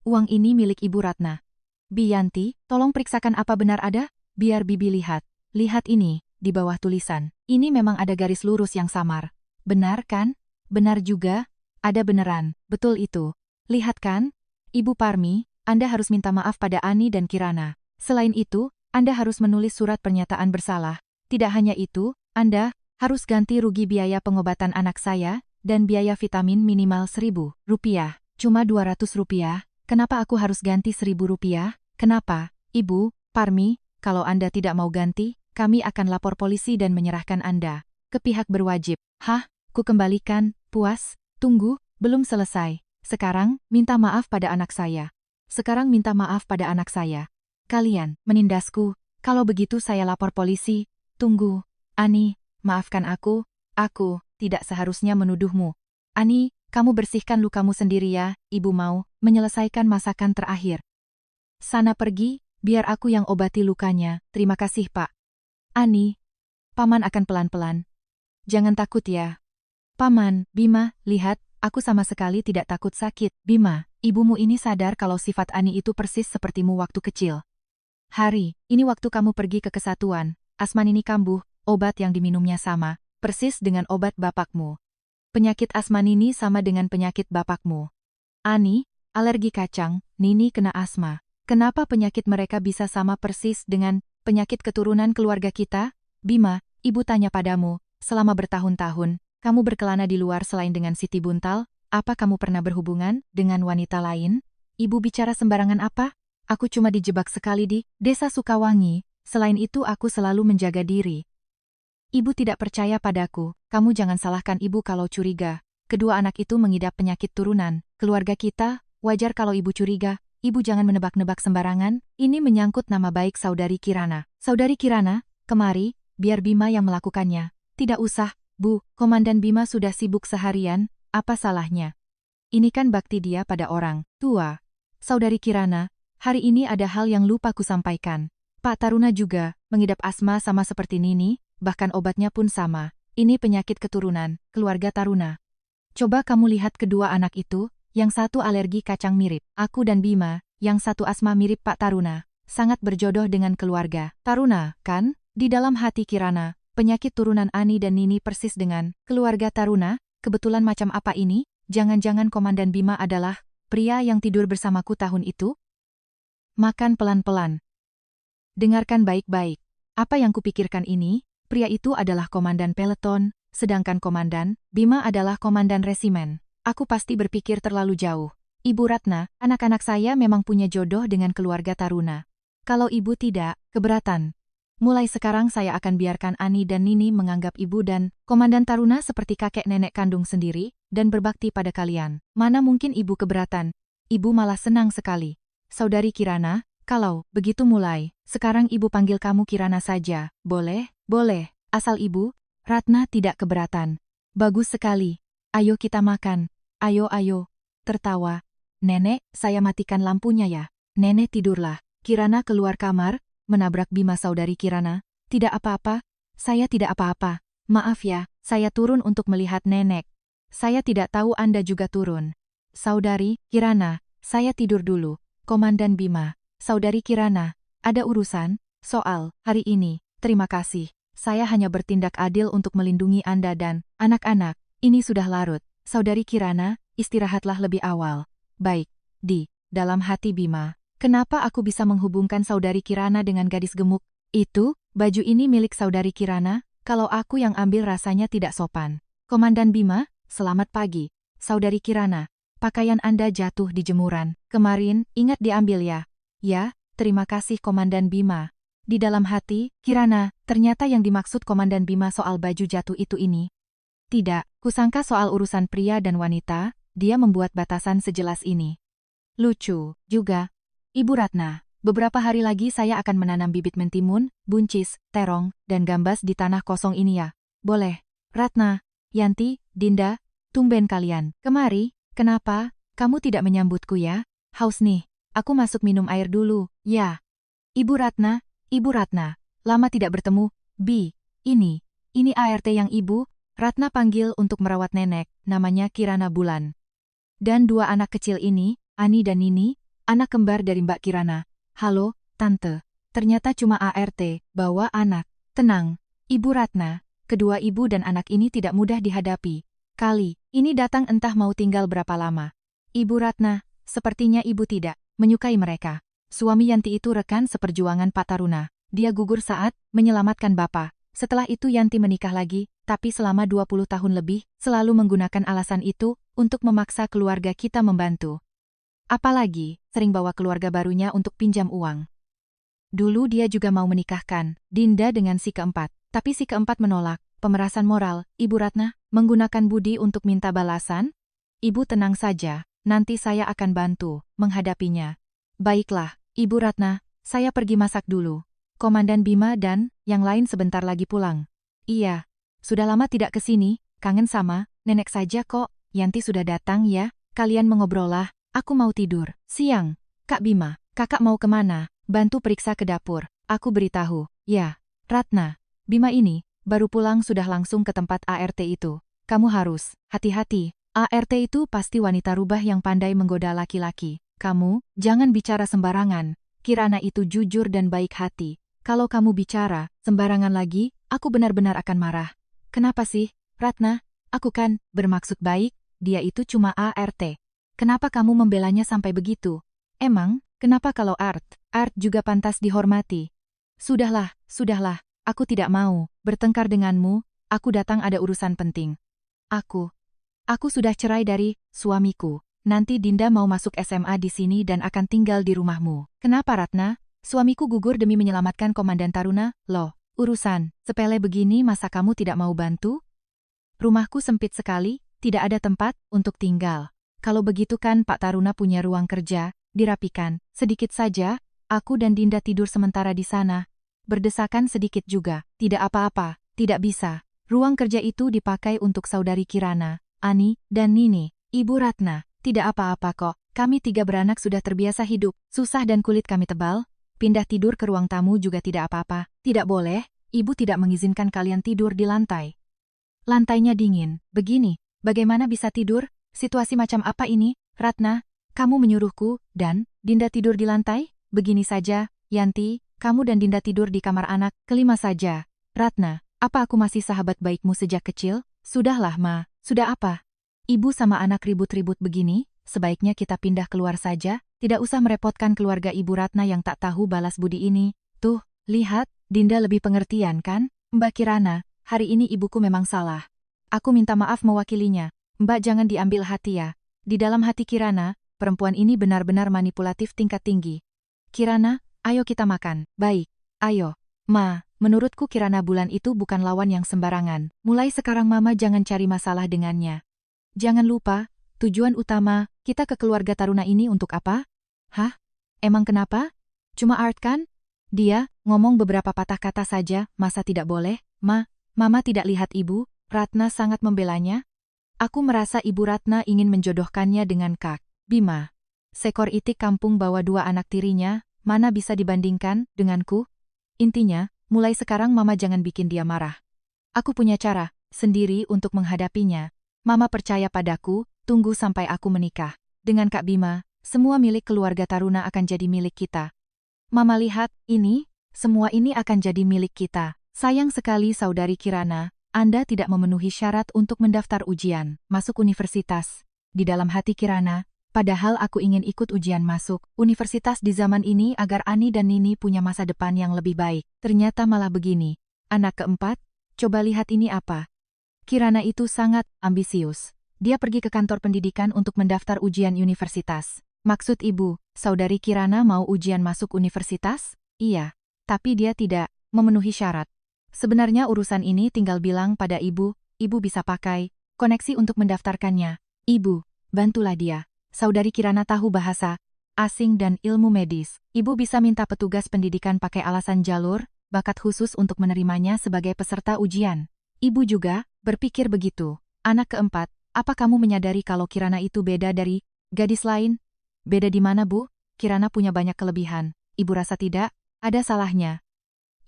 Uang ini milik Ibu Ratna. Bianti, tolong periksakan apa benar ada? Biar Bibi lihat. Lihat ini, di bawah tulisan. Ini memang ada garis lurus yang samar. Benar kan? Benar juga. Ada beneran. Betul itu. Lihat kan? Ibu Parmi, Anda harus minta maaf pada Ani dan Kirana. Selain itu, Anda harus menulis surat pernyataan bersalah. Tidak hanya itu, Anda harus ganti rugi biaya pengobatan anak saya, dan biaya vitamin minimal 1.000 rupiah. Cuma 200 rupiah, kenapa aku harus ganti 1.000 rupiah? Kenapa, Ibu Parmi, kalau Anda tidak mau ganti, kami akan lapor polisi dan menyerahkan Anda ke pihak berwajib. Hah? Ku kembalikan, puas? Tunggu, belum selesai. Sekarang, minta maaf pada anak saya. Sekarang minta maaf pada anak saya. Kalian menindasku, kalau begitu saya lapor polisi. Tunggu, Ani, maafkan aku tidak seharusnya menuduhmu. Ani, kamu bersihkan lukamu sendiri ya, Ibu mau menyelesaikan masakan terakhir. Sana pergi, biar aku yang obati lukanya, terima kasih Pak. Ani, Paman akan pelan-pelan. Jangan takut ya. Paman, Bima, lihat, aku sama sekali tidak takut sakit. Bima, ibumu ini sadar kalau sifat Ani itu persis sepertimu waktu kecil. Hari, ini waktu kamu pergi ke kesatuan. Asman ini kambuh, obat yang diminumnya sama, persis dengan obat bapakmu. Penyakit Asman ini sama dengan penyakit bapakmu. Ani, alergi kacang, Nini kena asma. Kenapa penyakit mereka bisa sama persis dengan penyakit keturunan keluarga kita? Bima, Ibu tanya padamu, selama bertahun-tahun, kamu berkelana di luar selain dengan Siti Buntal, apa kamu pernah berhubungan dengan wanita lain? Ibu bicara sembarangan apa? Aku cuma dijebak sekali di desa Sukawangi. Selain itu aku selalu menjaga diri. Ibu tidak percaya padaku, kamu jangan salahkan Ibu kalau curiga. Kedua anak itu mengidap penyakit turunan. Keluarga kita, wajar kalau Ibu curiga. Ibu jangan menebak-nebak sembarangan, ini menyangkut nama baik Saudari Kirana. Saudari Kirana, kemari, biar Bima yang melakukannya. Tidak usah, Bu, Komandan Bima sudah sibuk seharian, apa salahnya? Ini kan bakti dia pada orang tua. Saudari Kirana, hari ini ada hal yang lupa ku sampaikan. Pak Taruna juga mengidap asma sama seperti Nini, bahkan obatnya pun sama. Ini penyakit keturunan, keluarga Taruna. Coba kamu lihat kedua anak itu, yang satu alergi kacang mirip aku dan Bima, yang satu asma mirip Pak Taruna. Sangat berjodoh dengan keluarga Taruna, kan? Di dalam hati Kirana, penyakit turunan Ani dan Nini persis dengan keluarga Taruna. Kebetulan macam apa ini? Jangan-jangan Komandan Bima adalah pria yang tidur bersamaku tahun itu? Makan pelan-pelan. Dengarkan baik-baik. Apa yang kupikirkan ini, pria itu adalah komandan peleton, sedangkan Komandan Bima adalah komandan resimen. Aku pasti berpikir terlalu jauh. Ibu Ratna, anak-anak saya memang punya jodoh dengan keluarga Taruna. Kalau Ibu tidak, keberatan. Mulai sekarang saya akan biarkan Ani dan Nini menganggap Ibu dan Komandan Taruna seperti kakek nenek kandung sendiri, dan berbakti pada kalian. Mana mungkin Ibu keberatan? Ibu malah senang sekali. Saudari Kirana, kalau begitu mulai, sekarang Ibu panggil kamu Kirana saja, boleh? Boleh, asal Ibu Ratna tidak keberatan. Bagus sekali. Ayo kita makan. Ayo. Tertawa. Nenek, saya matikan lampunya ya. Nenek tidurlah. Kirana keluar kamar, menabrak Bima. Saudari Kirana, tidak apa-apa. Saya tidak apa-apa. Maaf ya, saya turun untuk melihat nenek. Saya tidak tahu Anda juga turun. Saudari Kirana, saya tidur dulu. Komandan Bima. Saudari Kirana, ada urusan soal hari ini. Terima kasih. Saya hanya bertindak adil untuk melindungi Anda dan anak-anak. Ini sudah larut. Saudari Kirana, istirahatlah lebih awal. Baik. Di dalam hati Bima, kenapa aku bisa menghubungkan Saudari Kirana dengan gadis gemuk? Itu, baju ini milik Saudari Kirana, kalau aku yang ambil rasanya tidak sopan. Komandan Bima, selamat pagi. Saudari Kirana, pakaian Anda jatuh di jemuran. Kemarin, ingat diambil ya. Ya, terima kasih Komandan Bima. Di dalam hati, Kirana, ternyata yang dimaksud Komandan Bima soal baju jatuh itu ini. Tidak, kusangka soal urusan pria dan wanita, dia membuat batasan sejelas ini. Lucu, juga. Ibu Ratna, beberapa hari lagi saya akan menanam bibit mentimun, buncis, terong, dan gambas di tanah kosong ini ya. Boleh. Ratna, Yanti, Dinda, tumben kalian. Kemari, kenapa? Kamu tidak menyambutku ya? Haus nih, aku masuk minum air dulu, ya. Ibu Ratna, lama tidak bertemu. Ini ART yang Ibu Ratna panggil untuk merawat nenek, namanya Kirana Bulan. Dan dua anak kecil ini, Ani dan Nini, anak kembar dari Mbak Kirana. Halo, Tante. Ternyata cuma ART, bawa anak. Tenang, Ibu Ratna, kedua ibu dan anak ini tidak mudah dihadapi. Kali ini datang entah mau tinggal berapa lama. Ibu Ratna, sepertinya Ibu tidak menyukai mereka. Suami Yanti itu rekan seperjuangan Pak Taruna. Dia gugur saat menyelamatkan Bapak. Setelah itu Yanti menikah lagi, tapi selama 20 tahun lebih, selalu menggunakan alasan itu untuk memaksa keluarga kita membantu. Apalagi, sering bawa keluarga barunya untuk pinjam uang. Dulu dia juga mau menikahkan Dinda dengan si keempat, tapi si keempat menolak. Pemerasan moral, Ibu Ratna, menggunakan budi untuk minta balasan? Ibu tenang saja, nanti saya akan bantu menghadapinya. Baiklah, Ibu Ratna, saya pergi masak dulu. Komandan Bima dan yang lain sebentar lagi pulang. Iya, sudah lama tidak ke sini, kangen sama nenek saja kok. Yanti sudah datang ya, kalian mengobrol lah, aku mau tidur. Siang, Kak Bima, kakak mau kemana? Bantu periksa ke dapur, aku beritahu. Ya, Ratna, Bima ini baru pulang sudah langsung ke tempat ART itu. Kamu harus hati-hati, ART itu pasti wanita rubah yang pandai menggoda laki-laki. Kamu, jangan bicara sembarangan. Kirana itu jujur dan baik hati. Kalau kamu bicara sembarangan lagi, aku benar-benar akan marah. Kenapa sih, Ratna? Aku kan bermaksud baik, dia itu cuma ART. Kenapa kamu membelanya sampai begitu? Emang, kenapa kalau Art juga pantas dihormati? Sudahlah, aku tidak mau bertengkar denganmu, aku datang ada urusan penting. Aku sudah cerai dari suamiku. Nanti Dinda mau masuk SMA di sini dan akan tinggal di rumahmu. Kenapa Ratna? Suamiku gugur demi menyelamatkan Komandan Taruna. Loh, urusan sepele begini masa kamu tidak mau bantu? Rumahku sempit sekali, tidak ada tempat untuk tinggal. Kalau begitu kan Pak Taruna punya ruang kerja, dirapikan. Sedikit saja, aku dan Dinda tidur sementara di sana. Berdesakan sedikit juga, tidak apa-apa, tidak bisa. Ruang kerja itu dipakai untuk saudari Kirana, Ani, dan Nini. Ibu Ratna, tidak apa-apa kok, kami tiga beranak sudah terbiasa hidup, susah dan kulit kami tebal. Pindah tidur ke ruang tamu juga tidak apa-apa. Tidak boleh, ibu tidak mengizinkan kalian tidur di lantai. Lantainya dingin, begini, bagaimana bisa tidur? Situasi macam apa ini, Ratna? Kamu menyuruhku, dan Dinda tidur di lantai? Begini saja, Yanti, kamu dan Dinda tidur di kamar anak kelima saja. Ratna, apa aku masih sahabat baikmu sejak kecil? Sudahlah Ma, sudah apa? Ibu sama anak ribut-ribut begini, sebaiknya kita pindah keluar saja, tidak usah merepotkan keluarga Ibu Ratna yang tak tahu balas budi ini. Tuh, lihat, Dinda lebih pengertian kan? Mbak Kirana, hari ini ibuku memang salah. Aku minta maaf mewakilinya. Mbak jangan diambil hati ya. Di dalam hati Kirana, perempuan ini benar-benar manipulatif tingkat tinggi. Kirana, ayo kita makan. Baik, ayo. Ma, menurutku Kirana Bulan itu bukan lawan yang sembarangan. Mulai sekarang Mama jangan cari masalah dengannya. Jangan lupa, tujuan utama kita ke keluarga Taruna ini untuk apa? Hah? Emang kenapa? Cuma Art kan? Dia ngomong beberapa patah kata saja, masa tidak boleh? Mama tidak lihat Ibu Ratna sangat membelanya? Aku merasa Ibu Ratna ingin menjodohkannya dengan Kak Bima. Sekor itik kampung bawa dua anak tirinya, mana bisa dibandingkan denganku? Intinya, mulai sekarang Mama jangan bikin dia marah. Aku punya cara sendiri untuk menghadapinya. Mama percaya padaku, tunggu sampai aku menikah. Dengan Kak Bima, semua milik keluarga Taruna akan jadi milik kita. Mama lihat, semua ini akan jadi milik kita. Sayang sekali Saudari Kirana, Anda tidak memenuhi syarat untuk mendaftar ujian masuk universitas. Di dalam hati Kirana, padahal aku ingin ikut ujian masuk universitas di zaman ini agar Ani dan Nini punya masa depan yang lebih baik. Ternyata malah begini. Anak keempat, coba lihat ini apa. Kirana itu sangat ambisius. Dia pergi ke kantor pendidikan untuk mendaftar ujian universitas. Maksud Ibu, Saudari Kirana mau ujian masuk universitas? Iya. tapi dia tidak memenuhi syarat. Sebenarnya urusan ini tinggal bilang pada ibu, ibu bisa pakai koneksi untuk mendaftarkannya. Ibu, bantulah dia. Saudari Kirana tahu bahasa asing dan ilmu medis. Ibu bisa minta petugas pendidikan pakai alasan jalur, bakat khusus untuk menerimanya sebagai peserta ujian. Ibu juga berpikir begitu. Anak keempat, apa kamu menyadari kalau Kirana itu beda dari gadis lain? Beda di mana, Bu? Kirana punya banyak kelebihan. Ibu rasa tidak ada salahnya.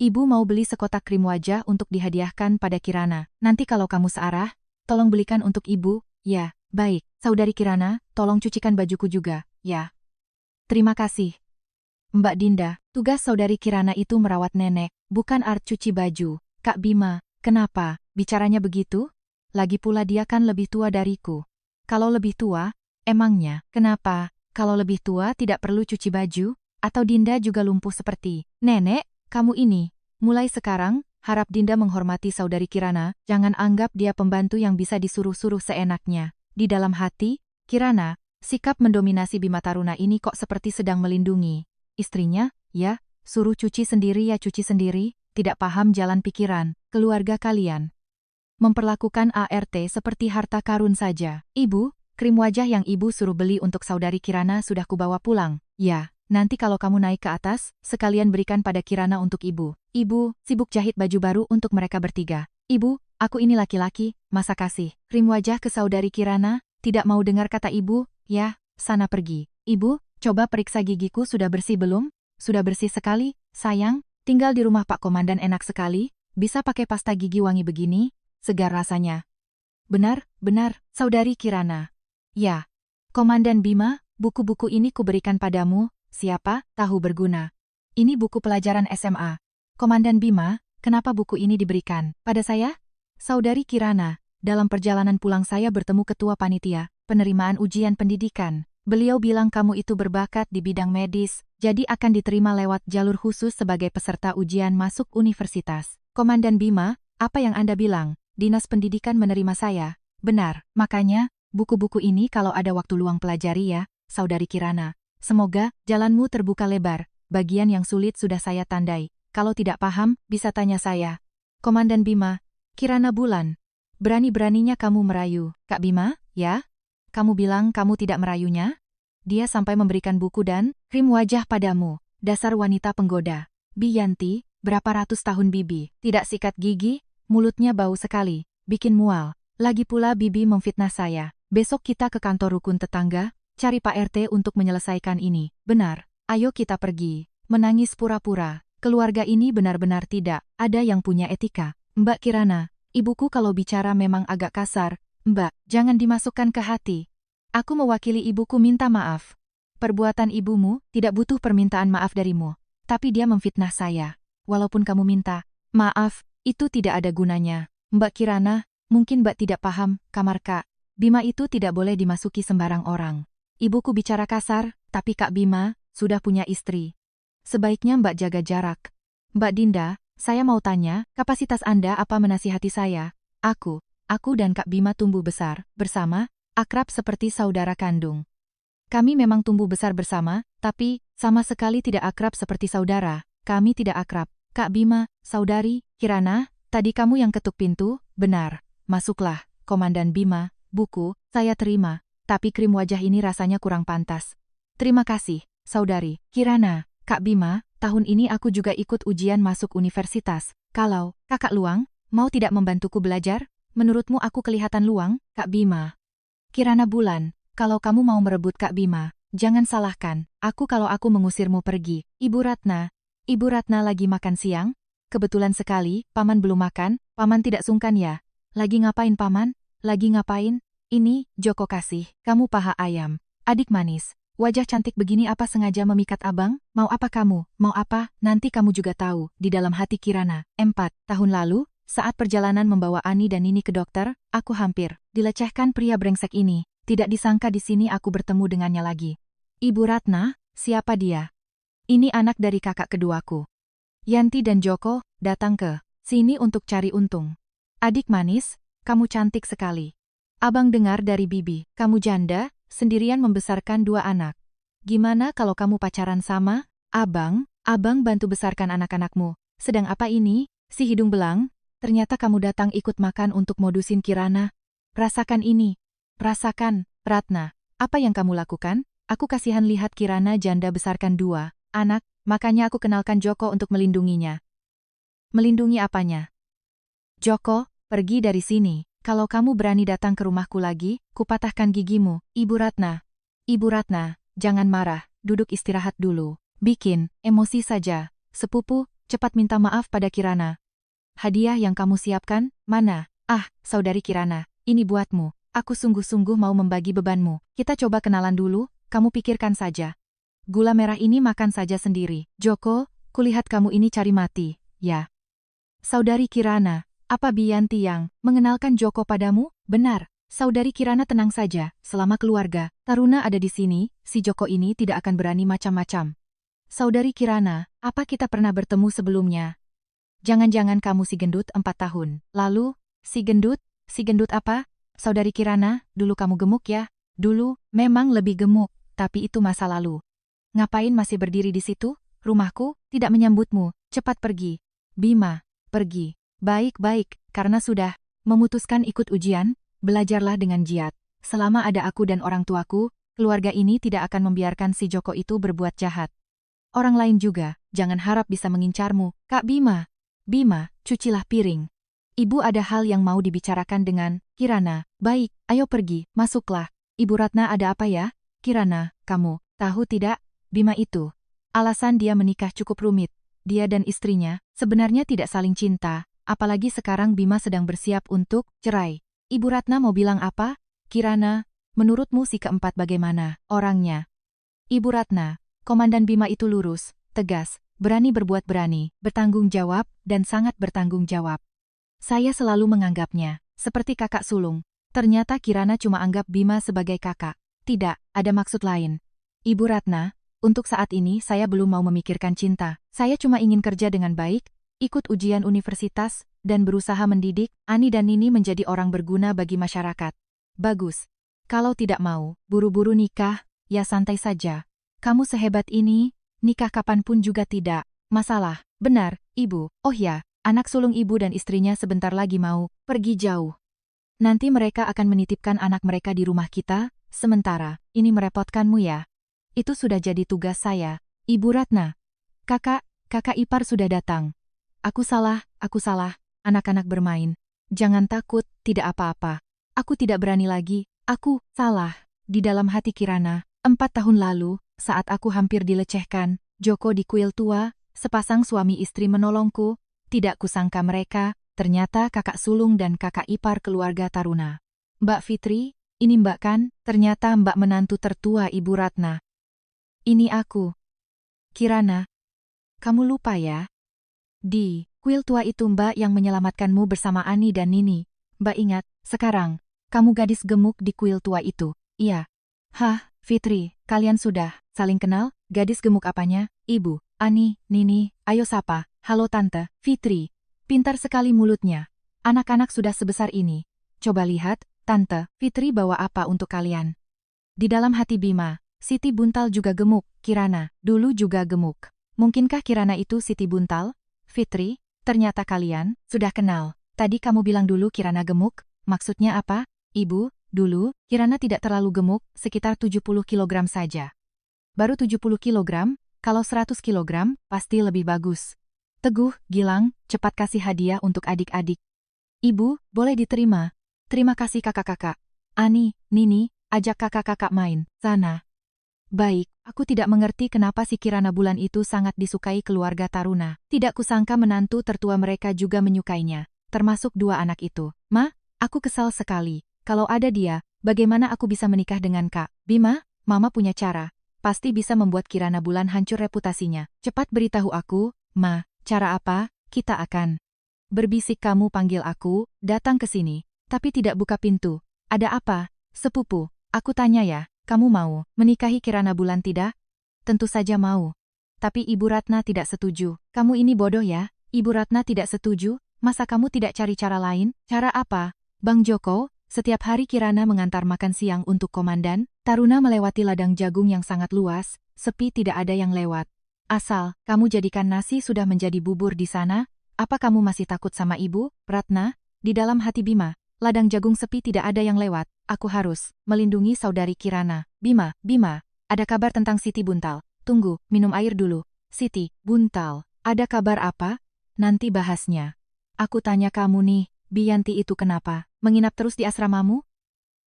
Ibu mau beli sekotak krim wajah untuk dihadiahkan pada Kirana. Nanti kalau kamu searah, tolong belikan untuk ibu. Ya, baik. Saudari Kirana, tolong cucikan bajuku juga, ya. Terima kasih. Mbak Dinda, tugas saudari Kirana itu merawat nenek, bukan art cuci baju. Kak Bima, kenapa? Bicaranya begitu? Lagi pula dia kan lebih tua dariku. Kalau lebih tua, emangnya, kenapa? Kalau lebih tua tidak perlu cuci baju? Atau Dinda juga lumpuh seperti nenek? Kamu ini, mulai sekarang, harap Dinda menghormati saudari Kirana, jangan anggap dia pembantu yang bisa disuruh-suruh seenaknya. Di dalam hati, Kirana, sikap mendominasi Bima Taruna ini kok seperti sedang melindungi istrinya, ya, suruh cuci sendiri ya cuci sendiri, tidak paham jalan pikiran, keluarga kalian. Memperlakukan ART seperti harta karun saja. Ibu, krim wajah yang ibu suruh beli untuk saudari Kirana sudah kubawa pulang. Ya, nanti kalau kamu naik ke atas, sekalian berikan pada Kirana untuk ibu. Ibu, sibuk jahit baju baru untuk mereka bertiga. Ibu, aku ini laki-laki, masa kasih krim wajah ke saudari Kirana? Tidak mau dengar kata ibu, ya, sana pergi. Ibu, coba periksa gigiku sudah bersih belum? Sudah bersih sekali, sayang. Tinggal di rumah Pak Komandan enak sekali, bisa pakai pasta gigi wangi begini, segar rasanya. Benar, benar, saudari Kirana. Ya, Komandan Bima, buku-buku ini kuberikan padamu, siapa tahu berguna. Ini buku pelajaran SMA. Komandan Bima, kenapa buku ini diberikan pada saya? Saudari Kirana, dalam perjalanan pulang saya bertemu ketua panitia penerimaan ujian pendidikan. Beliau bilang kamu itu berbakat di bidang medis, jadi akan diterima lewat jalur khusus sebagai peserta ujian masuk universitas. Komandan Bima, apa yang Anda bilang? Dinas Pendidikan menerima saya. Benar, makanya, buku-buku ini kalau ada waktu luang pelajari ya, saudari Kirana. Semoga jalanmu terbuka lebar. Bagian yang sulit sudah saya tandai. Kalau tidak paham, bisa tanya saya. Komandan Bima, Kirana Bulan. Berani-beraninya kamu merayu, Kak Bima, ya? Kamu bilang kamu tidak merayunya? Dia sampai memberikan buku dan krim wajah padamu. Dasar wanita penggoda. Biyanti, berapa ratus tahun Bibi tidak sikat gigi, mulutnya bau sekali, bikin mual. Lagi pula Bibi memfitnah saya. Besok kita ke kantor rukun tetangga, cari Pak RT untuk menyelesaikan ini. Benar, ayo kita pergi. Menangis pura-pura. Keluarga ini benar-benar tidak ada yang punya etika. Mbak Kirana, ibuku kalau bicara memang agak kasar. Mbak, jangan dimasukkan ke hati. Aku mewakili ibuku minta maaf. Perbuatan ibumu tidak butuh permintaan maaf darimu. Tapi dia memfitnah saya. Walaupun kamu minta maaf, itu tidak ada gunanya. Mbak Kirana, mungkin Mbak tidak paham, kamar Kak Bima itu tidak boleh dimasuki sembarang orang. Ibuku bicara kasar, tapi Kak Bima sudah punya istri. Sebaiknya Mbak jaga jarak. Mbak Dinda, saya mau tanya, kapasitas Anda apa menasihati saya? Aku dan Kak Bima tumbuh besar bersama, akrab seperti saudara kandung. Kami memang tumbuh besar bersama, tapi sama sekali tidak akrab seperti saudara. Kami tidak akrab. Kak Bima, saudari Kirana, tadi kamu yang ketuk pintu, benar. Masuklah, Komandan Bima, buku, saya terima. Tapi krim wajah ini rasanya kurang pantas. Terima kasih, saudari Kirana. Kak Bima, tahun ini aku juga ikut ujian masuk universitas. Kalau kakak luang, mau tidak membantuku belajar? Menurutmu aku kelihatan luang, Kak Bima? Kirana Bulan, kalau kamu mau merebut Kak Bima, jangan salahkan aku kalau aku mengusirmu pergi. Ibu Ratna lagi makan siang? Kebetulan sekali, Paman belum makan, Paman tidak sungkan ya? Lagi ngapain Paman? Lagi ngapain? Ini, Joko kasih, kamu paha ayam. Adik manis, wajah cantik begini apa sengaja memikat abang? Mau apa kamu? Mau apa? Nanti kamu juga tahu, di dalam hati Kirana. 4 tahun lalu, saat perjalanan membawa Ani dan Nini ke dokter, aku hampir dilecehkan pria brengsek ini. Tidak disangka di sini aku bertemu dengannya lagi. Ibu Ratna, siapa dia? Ini anak dari kakak keduaku. Yanti dan Joko datang ke sini untuk cari untung. Adik manis, kamu cantik sekali. Abang dengar dari Bibi, kamu janda, sendirian membesarkan 2 anak. Gimana kalau kamu pacaran sama Abang Abang bantu besarkan anak-anakmu. Sedang apa ini, si hidung belang? Ternyata kamu datang ikut makan untuk modusin Kirana. Rasakan ini. Rasakan, Ratna. Apa yang kamu lakukan? Aku kasihan lihat Kirana janda besarkan 2 anak, makanya aku kenalkan Joko untuk melindunginya. Melindungi apanya? Joko, pergi dari sini. Kalau kamu berani datang ke rumahku lagi, kupatahkan gigimu. Ibu Ratna. Ibu Ratna, jangan marah, duduk istirahat dulu. Bikin emosi saja. Sepupu, cepat minta maaf pada Kirana. Hadiah yang kamu siapkan, mana? Ah, saudari Kirana, ini buatmu. Aku sungguh-sungguh mau membagi bebanmu. Kita coba kenalan dulu, kamu pikirkan saja. Gula merah ini makan saja sendiri. Joko, kulihat kamu ini cari mati, ya. Saudari Kirana, apa Bianti yang mengenalkan Joko padamu? Benar, saudari Kirana tenang saja, selama keluarga Taruna ada di sini, si Joko ini tidak akan berani macam-macam. Saudari Kirana, apa kita pernah bertemu sebelumnya? Jangan-jangan kamu si gendut 4 tahun. Lalu, si gendut apa? Saudari Kirana, dulu kamu gemuk ya? Dulu, memang lebih gemuk, tapi itu masa lalu. Ngapain masih berdiri di situ? Rumahku tidak menyambutmu, cepat pergi. Bima, pergi. Baik-baik, karena sudah memutuskan ikut ujian, belajarlah dengan giat. Selama ada aku dan orang tuaku, keluarga ini tidak akan membiarkan si Joko itu berbuat jahat. Orang lain juga, jangan harap bisa mengincarmu, Kak Bima. Bima, cucilah piring. Ibu ada hal yang mau dibicarakan dengan Kirana. Baik, ayo pergi, masuklah. Ibu Ratna ada apa ya? Kirana, kamu tahu tidak? Bima itu. Alasan dia menikah cukup rumit. Dia dan istrinya sebenarnya tidak saling cinta, apalagi sekarang Bima sedang bersiap untuk cerai. Ibu Ratna mau bilang apa? Kirana, menurutmu si keempat bagaimana orangnya? Ibu Ratna, Komandan Bima itu lurus, tegas, berani berbuat berani, bertanggung jawab, dan sangat bertanggung jawab. Saya selalu menganggapnya seperti kakak sulung. Ternyata Kirana cuma anggap Bima sebagai kakak. Tidak, ada maksud lain. Ibu Ratna, untuk saat ini saya belum mau memikirkan cinta. Saya cuma ingin kerja dengan baik, ikut ujian universitas, dan berusaha mendidik Ani dan Nini menjadi orang berguna bagi masyarakat. Bagus. Kalau tidak mau, buru-buru nikah, ya santai saja. Kamu sehebat ini, nikah kapanpun juga tidak masalah. Benar, Ibu. Oh ya, anak sulung Ibu dan istrinya sebentar lagi mau pergi jauh. Nanti mereka akan menitipkan anak mereka di rumah kita, sementara ini merepotkanmu ya. Itu sudah jadi tugas saya. Ibu Ratna. Kakak ipar sudah datang. Aku salah, anak-anak bermain. Jangan takut, tidak apa-apa. Aku tidak berani lagi, aku salah. Di dalam hati Kirana, 4 tahun lalu, saat aku hampir dilecehkan, Joko di kuil tua, sepasang suami istri menolongku, tidak kusangka mereka, ternyata kakak sulung dan kakak ipar keluarga Taruna. Mbak Fitri, ini Mbak kan, ternyata Mbak menantu tertua Ibu Ratna. Ini aku. Kirana, kamu lupa ya? Di kuil tua itu Mbak yang menyelamatkanmu bersama Ani dan Nini. Mbak ingat, sekarang, kamu gadis gemuk di kuil tua itu. Iya. Hah, Fitri, kalian sudah saling kenal? Gadis gemuk apanya? Ibu, Ani, Nini, ayo sapa. Halo Tante, Fitri. Pintar sekali mulutnya. Anak-anak sudah sebesar ini. Coba lihat, Tante, Fitri bawa apa untuk kalian? Di dalam hati Bima, Siti Buntal juga gemuk, Kirana, dulu juga gemuk. Mungkinkah Kirana itu Siti Buntal? Fitri, ternyata kalian sudah kenal. Tadi kamu bilang dulu Kirana gemuk, maksudnya apa? Ibu, dulu, Kirana tidak terlalu gemuk, sekitar 70 kg saja. Baru 70 kg, kalau 100 kg, pasti lebih bagus. Teguh, Gilang, cepat kasih hadiah untuk adik-adik. Ibu, boleh diterima. Terima kasih kakak-kakak. Ani, Nini, ajak kakak-kakak main, sana. Baik, aku tidak mengerti kenapa si Kirana Bulan itu sangat disukai keluarga Taruna. Tidak kusangka menantu tertua mereka juga menyukainya, termasuk 2 anak itu. Ma, aku kesal sekali. Kalau ada dia, bagaimana aku bisa menikah dengan Kak Bima? Mama punya cara. Pasti bisa membuat Kirana Bulan hancur reputasinya. Cepat beritahu aku, Ma, cara apa? Kita akan berbisik. Kamu panggil aku, datang ke sini, tapi tidak buka pintu. Ada apa? Sepupu, aku tanya ya. Kamu mau menikahi Kirana Bulan tidak? Tentu saja mau. Tapi Ibu Ratna tidak setuju. Kamu ini bodoh ya? Ibu Ratna tidak setuju? Masa kamu tidak cari cara lain? Cara apa? Bang Joko, setiap hari Kirana mengantar makan siang untuk komandan. Taruna melewati ladang jagung yang sangat luas, sepi tidak ada yang lewat. Asal, kamu jadikan nasi sudah menjadi bubur di sana, apa kamu masih takut sama ibu, Ratna? Di dalam hati Bima, ladang jagung sepi tidak ada yang lewat, aku harus melindungi saudari Kirana. Bima, ada kabar tentang Siti Buntal. Tunggu, minum air dulu. Siti Buntal, ada kabar apa? Nanti bahasnya. Aku tanya kamu nih, Bianti itu kenapa? Menginap terus di asramamu?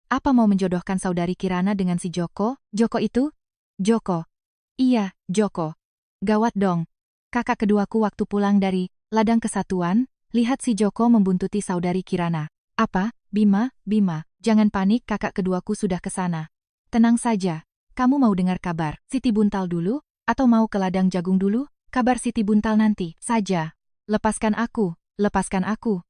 Apa mau menjodohkan saudari Kirana dengan si Joko? Joko itu? Joko. Iya, Joko. Gawat dong. Kakak keduaku waktu pulang dari ladang kesatuan, lihat si Joko membuntuti saudari Kirana. Apa? Bima, jangan panik, kakak keduaku sudah ke sana. Tenang saja. Kamu mau dengar kabar Siti Buntal dulu? Atau mau ke ladang jagung dulu? Kabar Siti Buntal nanti saja. Lepaskan aku, lepaskan aku.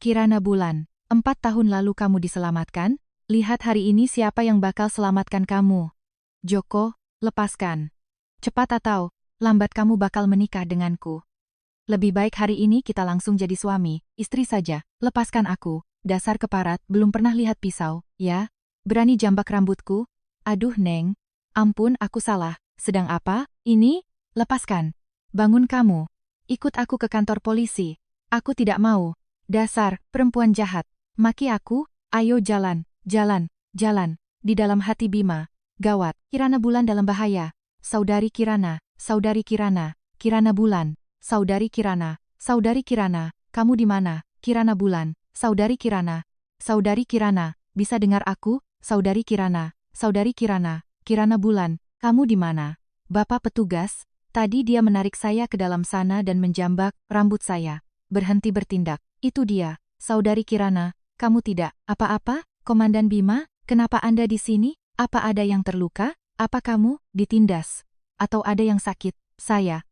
Kirana Bulan, 4 tahun lalu kamu diselamatkan? Lihat hari ini siapa yang bakal selamatkan kamu. Joko, lepaskan. Cepat atau lambat kamu bakal menikah denganku. Lebih baik hari ini kita langsung jadi suami, istri saja. Lepaskan aku, dasar keparat, belum pernah lihat pisau, ya? Berani jambak rambutku? Aduh Neng, ampun aku salah. Sedang apa? Ini? Lepaskan. Bangun kamu. Ikut aku ke kantor polisi. Aku tidak mau. Dasar perempuan jahat. Maki aku? Ayo jalan. Jalan. Di dalam hati Bima. Gawat, Kirana Bulan dalam bahaya. Saudari Kirana, Kirana Bulan. Saudari Kirana, kamu di mana? Kirana Bulan, Saudari Kirana, bisa dengar aku? Saudari Kirana, Kirana Bulan, kamu di mana? Bapak petugas, tadi dia menarik saya ke dalam sana dan menjambak rambut saya. Berhenti bertindak, itu dia. Saudari Kirana, kamu tidak apa-apa? Komandan Bima, kenapa Anda di sini? Apa ada yang terluka? Apa kamu ditindas? Atau ada yang sakit? Saya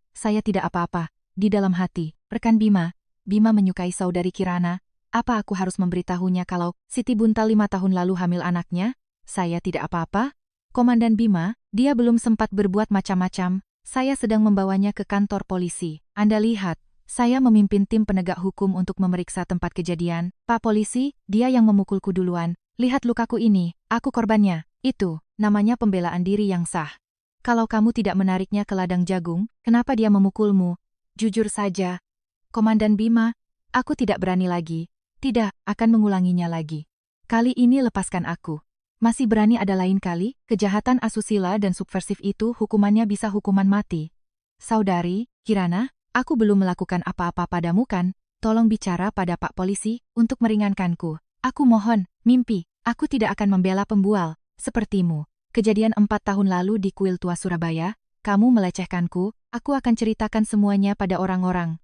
tidak apa-apa. Di dalam hati, rekan Bima menyukai saudari Kirana. Apa aku harus memberitahunya kalau Siti Buntal 5 tahun lalu hamil anaknya? Saya tidak apa-apa. Komandan Bima, dia belum sempat berbuat macam-macam. Saya sedang membawanya ke kantor polisi. Anda lihat, saya memimpin tim penegak hukum untuk memeriksa tempat kejadian. Pak polisi, dia yang memukulku duluan. Lihat lukaku ini, aku korbannya. Itu namanya pembelaan diri yang sah. Kalau kamu tidak menariknya ke ladang jagung, kenapa dia memukulmu? Jujur saja, Komandan Bima, aku tidak berani lagi. Tidak akan mengulanginya lagi. Kali ini lepaskan aku. Masih berani ada lain kali? Kejahatan asusila dan subversif itu hukumannya bisa hukuman mati. Saudari Kirana, aku belum melakukan apa-apa padamu kan? Tolong bicara pada Pak Polisi untuk meringankanku. Aku mohon, mimpi, aku tidak akan membela pembual sepertimu. Kejadian 4 tahun lalu di Kuil Tua Surabaya, kamu melecehkanku, aku akan ceritakan semuanya pada orang-orang.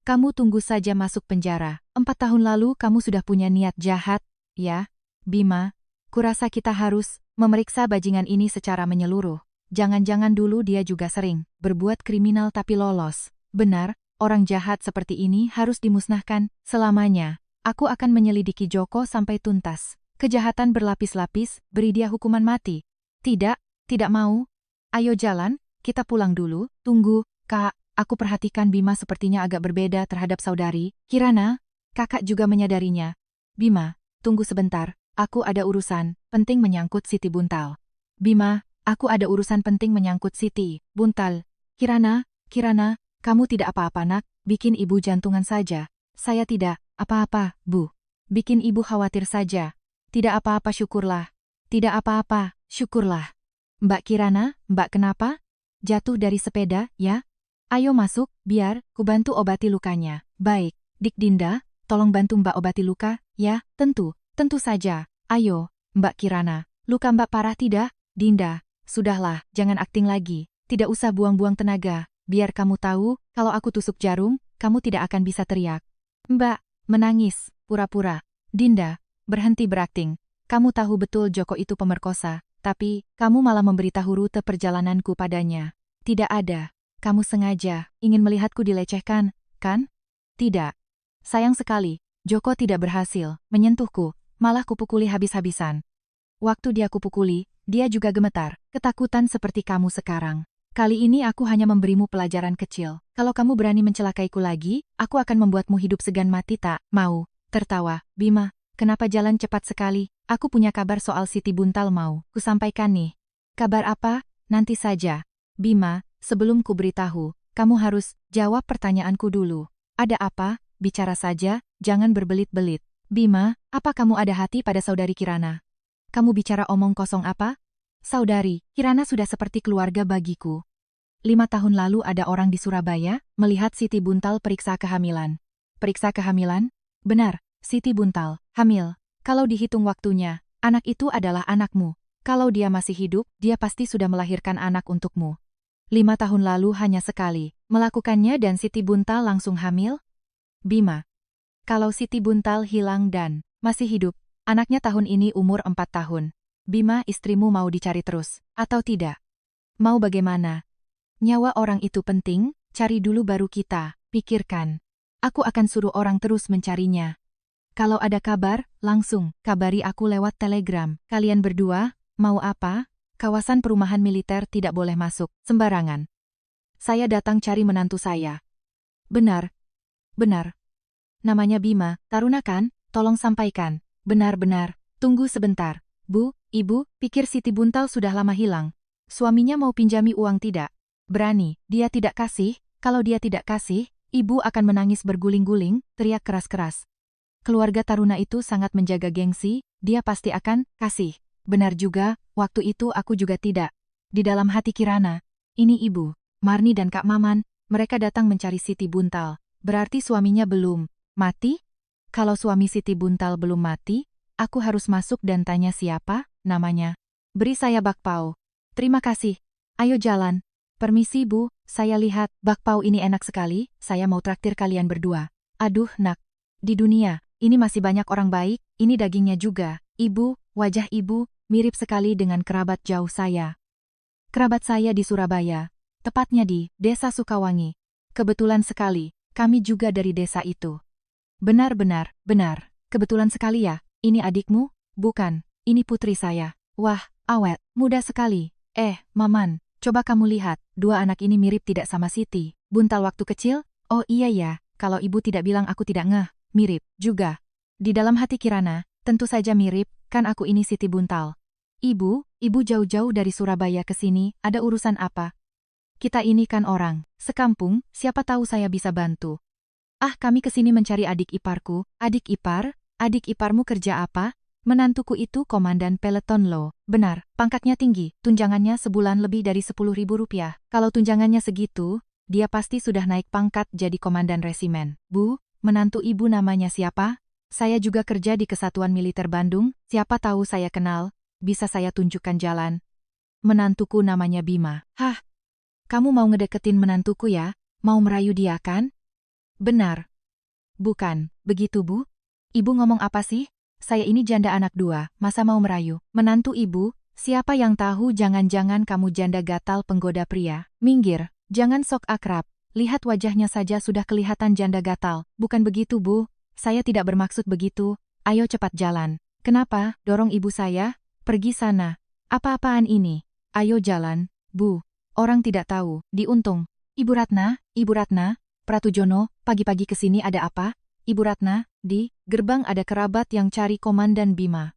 Kamu tunggu saja masuk penjara. 4 tahun lalu kamu sudah punya niat jahat, ya? Bima, kurasa kita harus memeriksa bajingan ini secara menyeluruh. Jangan-jangan dulu dia juga sering berbuat kriminal tapi lolos. Benar, orang jahat seperti ini harus dimusnahkan selamanya. Aku akan menyelidiki Joko sampai tuntas. Kejahatan berlapis-lapis, beri dia hukuman mati. Tidak mau. Ayo jalan, kita pulang dulu. Tunggu, Kak, aku perhatikan Bima sepertinya agak berbeda terhadap saudari Kirana. Kakak juga menyadarinya. Bima, tunggu sebentar, aku ada urusan penting menyangkut Siti Buntal. Bima, aku ada urusan penting menyangkut Siti Buntal. Kirana, kamu tidak apa-apa nak, bikin ibu jantungan saja. Saya tidak apa-apa, Bu. Bikin ibu khawatir saja. Tidak apa-apa syukurlah. Tidak apa-apa, syukurlah. Mbak Kirana, Mbak kenapa? Jatuh dari sepeda, ya? Ayo masuk, biar kubantu obati lukanya. Baik, Dik Dinda, tolong bantu Mbak obati luka, ya? Tentu saja. Ayo, Mbak Kirana. Luka Mbak parah tidak? Dinda, sudahlah, jangan akting lagi. Tidak usah buang-buang tenaga. Biar kamu tahu, kalau aku tusuk jarum, kamu tidak akan bisa teriak. Mbak, menangis, pura-pura. Dinda, berhenti berakting. Kamu tahu betul Joko itu pemerkosa, tapi kamu malah memberitahu rute perjalananku padanya. Tidak ada. Kamu sengaja ingin melihatku dilecehkan, kan? Tidak. Sayang sekali, Joko tidak berhasil menyentuhku, malah kupukuli habis-habisan. Waktu dia kupukuli, dia juga gemetar, ketakutan seperti kamu sekarang. Kali ini aku hanya memberimu pelajaran kecil. Kalau kamu berani mencelakaiku lagi, aku akan membuatmu hidup segan mati tak mau. Tertawa, Bima, kenapa jalan cepat sekali? Aku punya kabar soal Siti Buntal mau kusampaikan nih. Kabar apa? Nanti saja. Bima, Sebelum ku beritahu, kamu harus jawab pertanyaanku dulu. Ada apa? Bicara saja, jangan berbelit-belit. Bima, apa kamu ada hati pada saudari Kirana? Kamu bicara omong kosong apa? Saudari, Kirana sudah seperti keluarga bagiku. 5 tahun lalu ada orang di Surabaya, melihat Siti Buntal periksa kehamilan. Periksa kehamilan? Benar, Siti Buntal, hamil. Kalau dihitung waktunya, anak itu adalah anakmu. Kalau dia masih hidup, dia pasti sudah melahirkan anak untukmu. 5 tahun lalu hanya sekali, melakukannya dan Siti Buntal langsung hamil? Bima. Kalau Siti Buntal hilang dan masih hidup, anaknya tahun ini umur 4 tahun. Bima, istrimu mau dicari terus, atau tidak? Mau bagaimana? Nyawa orang itu penting, cari dulu baru kita pikirkan. Aku akan suruh orang terus mencarinya. Kalau ada kabar, langsung kabari aku lewat telegram. Kalian berdua, mau apa? Kawasan perumahan militer tidak boleh masuk sembarangan. Saya datang cari menantu saya. Benar. Benar. Namanya Bima, Taruna kan? Tolong sampaikan. Benar-benar. Tunggu sebentar. Bu, Ibu, pikir Siti Buntal sudah lama hilang. Suaminya mau pinjami uang tidak? Berani, dia tidak kasih. Kalau dia tidak kasih, ibu akan menangis berguling-guling, teriak keras-keras. Keluarga Taruna itu sangat menjaga gengsi, dia pasti akan kasih. Benar juga, waktu itu aku juga tidak. Di dalam hati Kirana, ini ibu, Marni dan Kak Maman, mereka datang mencari Siti Buntal. Berarti suaminya belum mati? Kalau suami Siti Buntal belum mati, aku harus masuk dan tanya siapa namanya. Beri saya bakpao. Terima kasih. Ayo jalan. Permisi Bu, saya lihat bakpao ini enak sekali, saya mau traktir kalian berdua. Aduh nak, di dunia, ini masih banyak orang baik, ini dagingnya juga. Ibu, wajah ibu, mirip sekali dengan kerabat jauh saya. Kerabat saya di Surabaya, tepatnya di Desa Sukawangi. Kebetulan sekali, kami juga dari desa itu. Benar-benar, benar, kebetulan sekali ya, ini adikmu? Bukan, ini putri saya. Wah, awet, muda sekali. Maman. Coba kamu lihat, dua anak ini mirip tidak sama Siti Buntal waktu kecil? Oh iya ya, kalau ibu tidak bilang aku tidak ngeh, mirip juga. Di dalam hati Kirana, tentu saja mirip, kan aku ini Siti Buntal. Ibu jauh-jauh dari Surabaya ke sini, ada urusan apa? Kita ini kan orang sekampung, siapa tahu saya bisa bantu. Kami ke sini mencari adik iparku. Adik ipar? Adik iparmu kerja apa? Menantuku itu komandan peleton loh. Benar, pangkatnya tinggi, tunjangannya sebulan lebih dari 10.000 rupiah. Kalau tunjangannya segitu, dia pasti sudah naik pangkat jadi komandan resimen. Bu, menantu ibu namanya siapa? Saya juga kerja di Kesatuan Militer Bandung, siapa tahu saya kenal, bisa saya tunjukkan jalan. Menantuku namanya Bima. Hah? Kamu mau ngedeketin menantuku ya? Mau merayu dia kan? Benar. Bukan, begitu Bu? Ibu ngomong apa sih? Saya ini janda anak 2, masa mau merayu? Menantu ibu, siapa yang tahu jangan-jangan kamu janda gatal penggoda pria? Minggir, jangan sok akrab, lihat wajahnya saja sudah kelihatan janda gatal. Bukan begitu Bu, saya tidak bermaksud begitu, ayo cepat jalan. Kenapa, dorong ibu saya? Pergi sana. Apa-apaan ini? Ayo jalan, Bu. Orang tidak tahu, diuntung. Ibu Ratna, Pratujono, pagi-pagi kesini ada apa? Ibu Ratna, di gerbang ada kerabat yang cari Komandan Bima.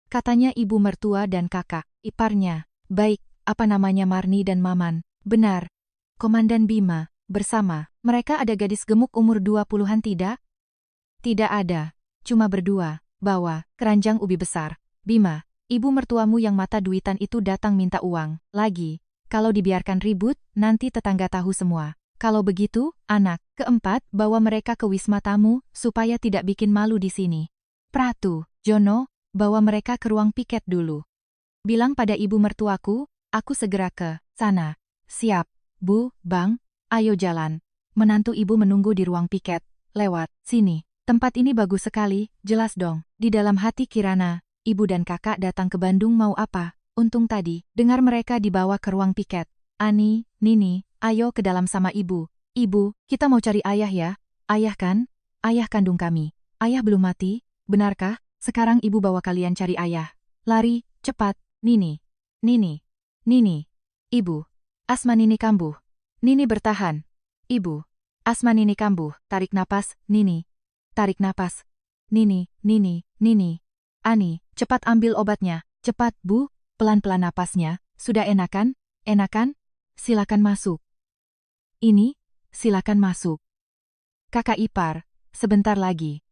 Katanya ibu mertua dan kakak iparnya. Baik, apa namanya Marni dan Maman? Benar. Komandan Bima, bersama. Mereka ada gadis gemuk umur 20-an tidak? Tidak ada. Cuma berdua, bawa keranjang ubi besar. Bima, ibu mertuamu yang mata duitan itu datang minta uang. Lagi, kalau dibiarkan ribut, nanti tetangga tahu semua. Kalau begitu, anak keempat, bawa mereka ke wisma tamu, supaya tidak bikin malu di sini. Pratu, Jono, bawa mereka ke ruang piket dulu. Bilang pada ibu mertuaku, aku segera ke sana. Siap, Bu, Bang, ayo jalan. Menantu ibu menunggu di ruang piket. Lewat sini. Tempat ini bagus sekali, jelas dong. Di dalam hati Kirana, ibu dan kakak datang ke Bandung mau apa? Untung tadi, dengar mereka dibawa ke ruang piket. Ani, Nini, ayo ke dalam sama ibu. Ibu, kita mau cari ayah ya. Ayah kan? Ayah kandung kami. Ayah belum mati, benarkah? Sekarang ibu bawa kalian cari ayah. Lari, cepat, Nini. Nini. Nini. Ibu. Asma Nini kambuh. Nini bertahan. Ibu. Asma Nini kambuh. Tarik napas, Nini. Tarik napas. Nini, Nini, Nini. Ani, cepat ambil obatnya. Cepat, Bu. Pelan-pelan napasnya. Sudah enakan? Enakan? Silakan masuk. Ini, silakan masuk. Kakak ipar, sebentar lagi.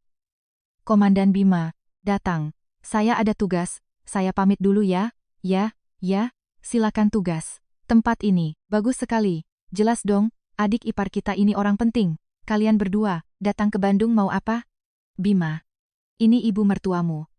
Komandan Bima, datang. Saya ada tugas, saya pamit dulu ya. Ya, silakan tugas. Tempat ini, bagus sekali. Jelas dong, adik ipar kita ini orang penting. Kalian berdua, datang ke Bandung mau apa? Bima, ini ibu mertuamu.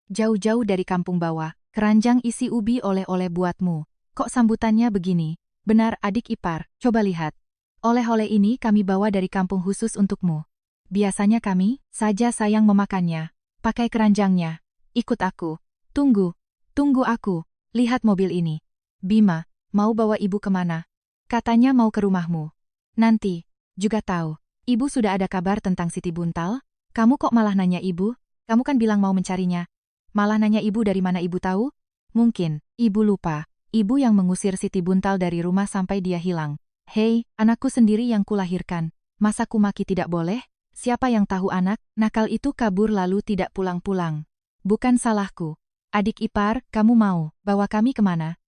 Jauh-jauh dari kampung bawah, keranjang isi ubi oleh-oleh buatmu. Kok sambutannya begini? Benar adik ipar, coba lihat. Oleh-oleh ini kami bawa dari kampung khusus untukmu. Biasanya kami saja sayang memakannya. Pakai keranjangnya. Ikut aku. Tunggu aku. Lihat mobil ini. Bima, mau bawa ibu kemana? Katanya mau ke rumahmu. Nanti, juga tahu. Ibu sudah ada kabar tentang Siti Buntal? Kamu kok malah nanya ibu? Kamu kan bilang mau mencarinya. Malah nanya ibu dari mana ibu tahu? Mungkin, ibu lupa. Ibu yang mengusir Siti Buntal dari rumah sampai dia hilang. Hei, anakku sendiri yang kulahirkan. Masa kumaki tidak boleh? Siapa yang tahu anak nakal itu kabur lalu tidak pulang-pulang? Bukan salahku. Adik ipar, kamu mau bawa kami kemana?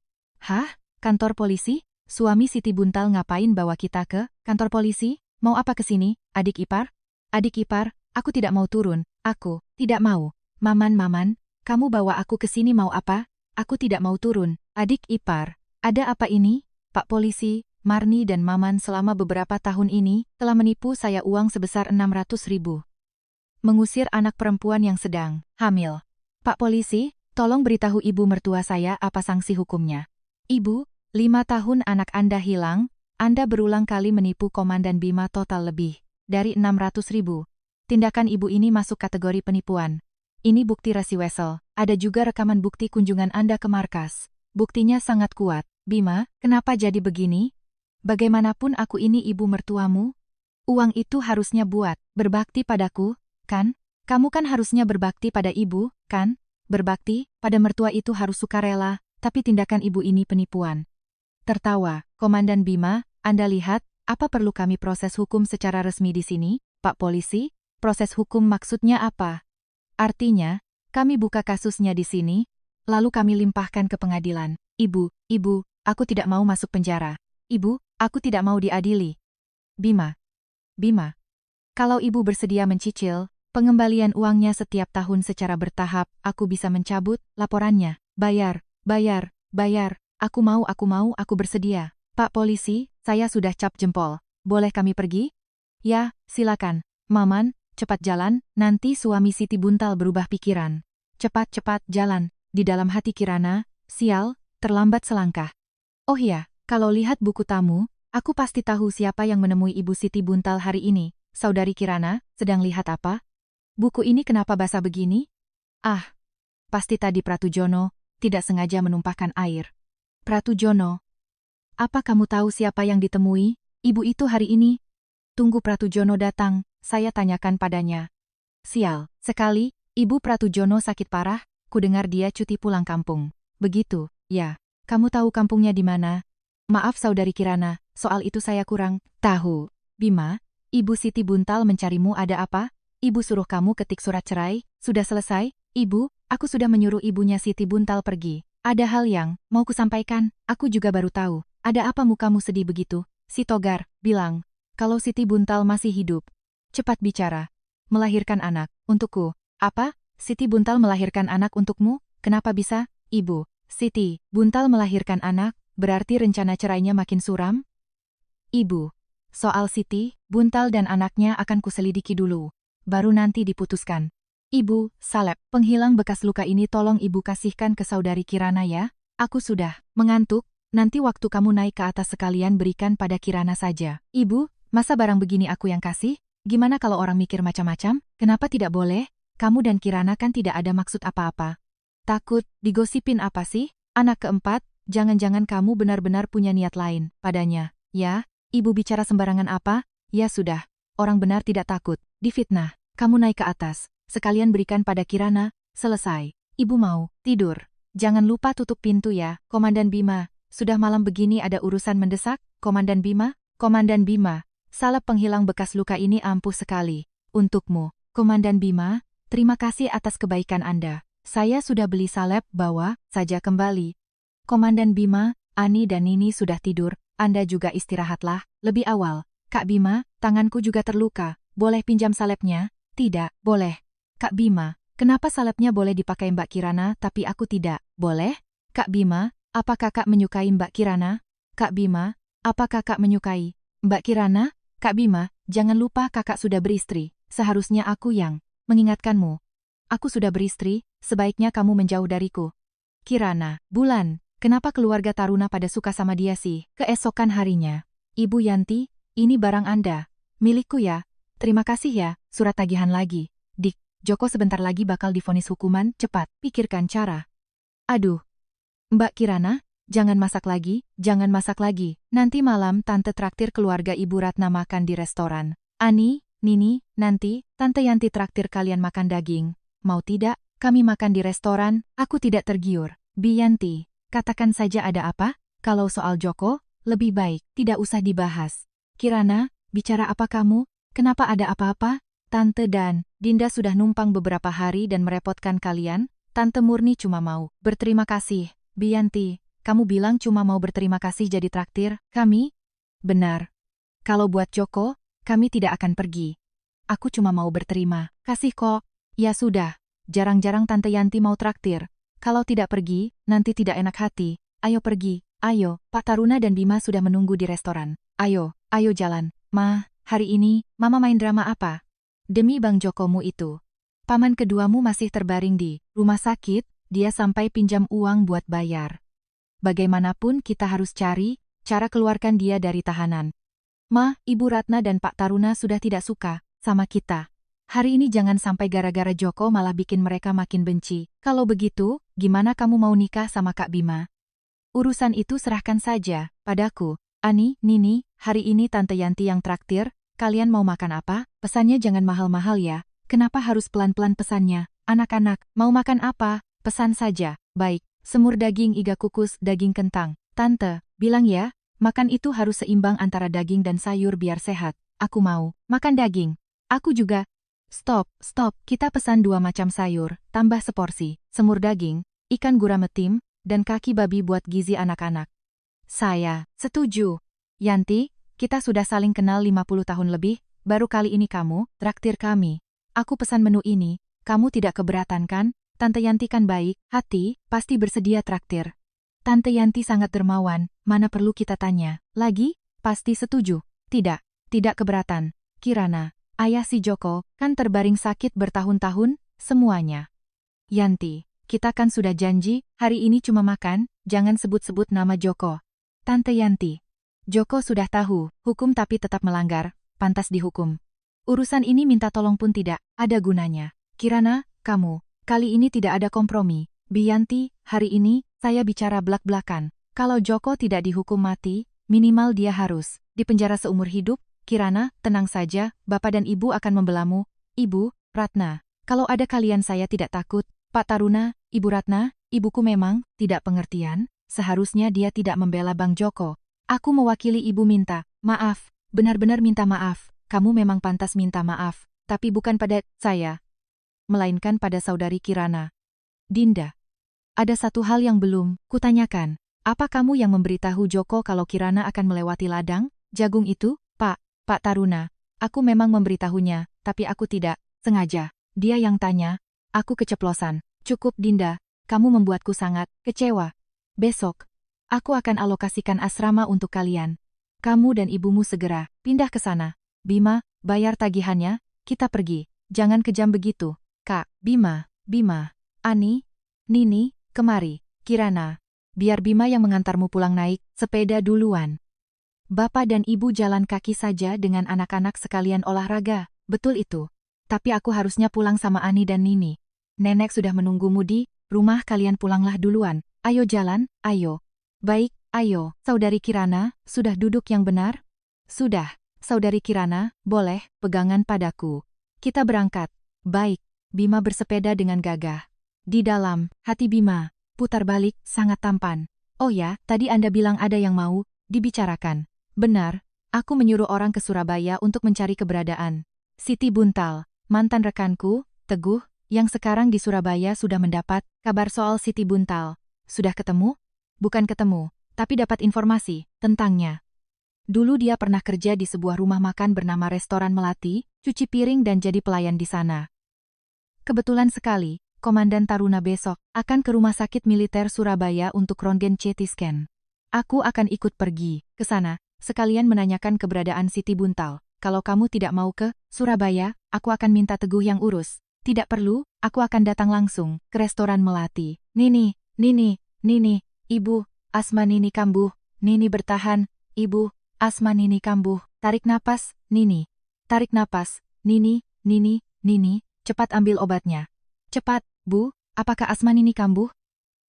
Hah? Kantor polisi? Suami Siti Buntal ngapain bawa kita ke kantor polisi? Mau apa ke sini, adik ipar? Adik ipar, aku tidak mau turun. Aku tidak mau. Maman, kamu bawa aku ke sini mau apa? Aku tidak mau turun. Adik ipar, ada apa ini? Pak polisi, Marni dan Maman selama beberapa tahun ini telah menipu saya uang sebesar 600.000. Mengusir anak perempuan yang sedang hamil. Pak polisi, tolong beritahu ibu mertua saya apa sanksi hukumnya. Ibu, 5 tahun anak Anda hilang, Anda berulang kali menipu Komandan Bima total lebih dari 600.000. Tindakan ibu ini masuk kategori penipuan. Ini bukti rasi wesel, ada juga rekaman bukti kunjungan Anda ke markas. Buktinya sangat kuat. Bima, kenapa jadi begini? Bagaimanapun aku ini ibu mertuamu. Uang itu harusnya buat berbakti padaku, kan? Kamu kan harusnya berbakti pada ibu, kan? Berbakti pada mertua itu harus sukarela, tapi tindakan ibu ini penipuan. Tertawa, Komandan Bima, Anda lihat, apa perlu kami proses hukum secara resmi di sini, Pak Polisi? Proses hukum maksudnya apa? Artinya, kami buka kasusnya di sini, lalu kami limpahkan ke pengadilan. Ibu, aku tidak mau masuk penjara. Ibu, aku tidak mau diadili. Bima, kalau ibu bersedia mencicil pengembalian uangnya setiap tahun secara bertahap, aku bisa mencabut laporannya. Bayar. Aku mau, aku bersedia. Pak polisi, saya sudah cap jempol. Boleh kami pergi? Ya, silakan. Maman, cepat jalan, nanti suami Siti Buntal berubah pikiran. Cepat jalan. Di dalam hati Kirana, sial, terlambat selangkah. Oh ya, kalau lihat buku tamu, aku pasti tahu siapa yang menemui Ibu Siti Buntal hari ini. Saudari Kirana, sedang lihat apa? Buku ini kenapa basah begini? Ah, pasti tadi Pratujono tidak sengaja menumpahkan air. Pratujono, apa kamu tahu siapa yang ditemui ibu itu hari ini? Tunggu Pratujono datang, saya tanyakan padanya. Sial, sekali, Ibu Pratujono sakit parah, kudengar dia cuti pulang kampung. Begitu, ya. Kamu tahu kampungnya di mana? Maaf Saudari Kirana, soal itu saya kurang tahu. Bima, Ibu Siti Buntal mencarimu ada apa? Ibu suruh kamu ketik surat cerai, sudah selesai? Ibu, aku sudah menyuruh ibunya Siti Buntal pergi. Ada hal yang mau kusampaikan, aku juga baru tahu. Ada apa mukamu sedih begitu? Si Togar bilang, kalau Siti Buntal masih hidup. Cepat bicara. Melahirkan anak, untukku. Apa? Siti Buntal melahirkan anak untukmu? Kenapa bisa? Ibu, Siti Buntal melahirkan anak, berarti rencana cerainya makin suram? Ibu, soal Siti Buntal dan anaknya akan kuselidiki dulu. Baru nanti diputuskan. Ibu, Salep, penghilang bekas luka ini tolong ibu kasihkan ke saudari Kirana ya. Aku sudah mengantuk, nanti waktu kamu naik ke atas sekalian berikan pada Kirana saja. Ibu, masa barang begini aku yang kasih? Gimana kalau orang mikir macam-macam? Kenapa tidak boleh? Kamu dan Kirana kan tidak ada maksud apa-apa. Takut, digosipin apa sih? Anak keempat, jangan-jangan kamu benar-benar punya niat lain padanya. Ya, ibu bicara sembarangan apa? Ya sudah, orang benar tidak takut. Difitnah, kamu naik ke atas. Sekalian berikan pada Kirana, selesai. Ibu mau tidur. Jangan lupa tutup pintu ya, Komandan Bima. Sudah malam begini ada urusan mendesak, Komandan Bima? Komandan Bima, salep penghilang bekas luka ini ampuh sekali. Untukmu, Komandan Bima, terima kasih atas kebaikan Anda. Saya sudah beli salep, bawa saja kembali. Komandan Bima, Ani dan Nini sudah tidur, Anda juga istirahatlah, lebih awal. Kak Bima, tanganku juga terluka. Boleh pinjam salepnya? Tidak, boleh. Kak Bima, kenapa salepnya boleh dipakai Mbak Kirana tapi aku tidak? Boleh? Kak Bima, apa kakak menyukai Mbak Kirana? Kak Bima, apa kakak menyukai Mbak Kirana? Kak Bima, jangan lupa kakak sudah beristri. Seharusnya aku yang mengingatkanmu. Aku sudah beristri, sebaiknya kamu menjauh dariku. Kirana, Bulan, kenapa keluarga Taruna pada suka sama dia sih? Keesokan harinya. Ibu Yanti, ini barang Anda. Milikku ya. Terima kasih ya, surat tagihan lagi. Dik, Joko sebentar lagi bakal divonis hukuman, cepat, pikirkan cara. Aduh. Mbak Kirana, jangan masak lagi, jangan masak lagi. Nanti malam Tante traktir keluarga Ibu Ratna makan di restoran. Ani, Nini, nanti, Tante Yanti traktir kalian makan daging. Mau tidak, kami makan di restoran, aku tidak tergiur. Bi Yanti, katakan saja ada apa? Kalau soal Joko, lebih baik, tidak usah dibahas. Kirana, bicara apa kamu? Kenapa ada apa-apa? Tante dan Dinda sudah numpang beberapa hari dan merepotkan kalian. Tante murni cuma mau berterima kasih. Bi Yanti, kamu bilang cuma mau berterima kasih jadi traktir, kami? Benar. Kalau buat Joko, kami tidak akan pergi. Aku cuma mau berterima kasih kok. Ya sudah, jarang-jarang Tante Yanti mau traktir. Kalau tidak pergi, nanti tidak enak hati. Ayo pergi, ayo, Pak Taruna dan Bima sudah menunggu di restoran. Ayo, ayo jalan. Ma, hari ini, Mama main drama apa? Demi Bang Jokomu itu. Paman keduamu masih terbaring di rumah sakit, dia sampai pinjam uang buat bayar. Bagaimanapun kita harus cari cara keluarkan dia dari tahanan. Ma, Ibu Ratna dan Pak Taruna sudah tidak suka sama kita. Hari ini jangan sampai gara-gara Joko malah bikin mereka makin benci. Kalau begitu, gimana kamu mau nikah sama Kak Bima? Urusan itu serahkan saja padaku. Ani, Nini, hari ini Tante Yanti yang traktir, kalian mau makan apa? Pesannya jangan mahal-mahal ya. Kenapa harus pelan-pelan pesannya? Anak-anak, mau makan apa? Pesan saja. Baik, semur daging iga kukus, daging kentang. Tante, bilang ya, makan itu harus seimbang antara daging dan sayur biar sehat. Aku mau makan daging. Aku juga. Stop, kita pesan 2 macam sayur, tambah seporsi, semur daging, ikan gurame metim, dan kaki babi buat gizi anak-anak. Saya setuju. Yanti, kita sudah saling kenal 50 tahun lebih, baru kali ini kamu traktir kami. Aku pesan menu ini, kamu tidak keberatan kan? Tante Yanti kan baik, hati, pasti bersedia traktir. Tante Yanti sangat dermawan, mana perlu kita tanya. Lagi, pasti setuju. Tidak keberatan. Kirana, ayah si Joko, kan terbaring sakit bertahun-tahun, semuanya. Yanti, kita kan sudah janji, hari ini cuma makan, jangan sebut-sebut nama Joko. Tante Yanti, Joko sudah tahu, hukum tapi tetap melanggar, pantas dihukum. Urusan ini minta tolong pun tidak ada gunanya. Kirana, kamu, kali ini tidak ada kompromi. Bi Yanti, hari ini, saya bicara belak-belakan. Kalau Joko tidak dihukum mati, minimal dia harus dipenjara seumur hidup. Kirana, tenang saja, Bapak dan Ibu akan membelamu. Ibu, Ratna, kalau ada kalian saya tidak takut. Pak Taruna, Ibu Ratna, ibuku memang tidak pengertian, seharusnya dia tidak membela Bang Joko. Aku mewakili Ibu minta maaf, benar-benar minta maaf. Kamu memang pantas minta maaf, tapi bukan pada saya, melainkan pada saudari Kirana. Dinda, ada satu hal yang belum kutanyakan. Apa kamu yang memberitahu Joko kalau Kirana akan melewati ladang jagung itu? Pak Taruna, aku memang memberitahunya, tapi aku tidak sengaja. Dia yang tanya, aku keceplosan. Cukup Dinda, kamu membuatku sangat kecewa. Besok, aku akan alokasikan asrama untuk kalian. Kamu dan ibumu segera pindah ke sana. Bima, bayar tagihannya, kita pergi. Jangan kejam begitu. Kak, Bima, Ani, Nini, kemari. Kirana, biar Bima yang mengantarmu pulang naik sepeda duluan. Bapak dan Ibu jalan kaki saja dengan anak-anak sekalian olahraga. Betul itu. Tapi aku harusnya pulang sama Ani dan Nini. Nenek sudah menunggumu di rumah, kalian pulanglah duluan. Ayo jalan, ayo. Baik, ayo. Saudari Kirana, sudah duduk yang benar? Sudah. Saudari Kirana, boleh pegangan padaku. Kita berangkat. Baik. Bima bersepeda dengan gagah. Di dalam hati Bima, putar balik, sangat tampan. Oh ya, tadi Anda bilang ada yang mau dibicarakan. Benar, aku menyuruh orang ke Surabaya untuk mencari keberadaan Siti Buntal, mantan rekanku, Teguh, yang sekarang di Surabaya sudah mendapat kabar soal Siti Buntal. Sudah ketemu? Bukan ketemu, tapi dapat informasi tentangnya. Dulu dia pernah kerja di sebuah rumah makan bernama Restoran Melati, cuci piring dan jadi pelayan di sana. Kebetulan sekali, Komandan Taruna besok akan ke Rumah Sakit Militer Surabaya untuk röntgen CT scan. Aku akan ikut pergi ke sana, sekalian menanyakan keberadaan Siti Buntal. Kalau kamu tidak mau ke Surabaya, aku akan minta Teguh yang urus. Tidak perlu, aku akan datang langsung ke Restoran Melati. Nini, Ibu, asma Nini kambuh. Nini bertahan, Ibu, asma Nini kambuh. Tarik napas, Nini. Tarik napas, Nini, cepat ambil obatnya. Cepat, Bu, apakah asma Nini kambuh?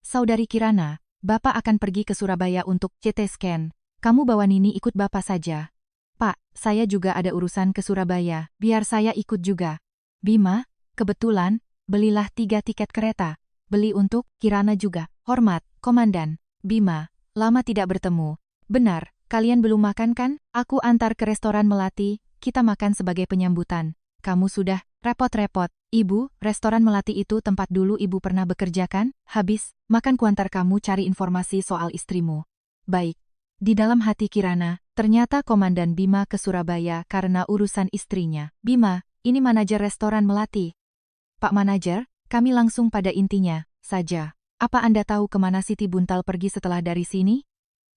Saudari Kirana, Bapak akan pergi ke Surabaya untuk CT scan. Kamu bawa Nini ikut Bapak saja. Pak, saya juga ada urusan ke Surabaya, biar saya ikut juga. Bima, kebetulan, belilah 3 tiket kereta. Beli untuk Kirana juga. Hormat, Komandan. Bima, lama tidak bertemu. Benar, kalian belum makan kan? Aku antar ke Restoran Melati, kita makan sebagai penyambutan. Kamu sudah repot-repot. Ibu, Restoran Melati itu tempat dulu Ibu pernah bekerja kan? Habis, makan kuantar kamu cari informasi soal istrimu. Baik. Di dalam hati Kirana, ternyata Komandan Bima ke Surabaya karena urusan istrinya. Bima, ini manajer Restoran Melati. Pak Manajer, kami langsung pada intinya saja. Apa Anda tahu kemana Siti Buntal pergi setelah dari sini?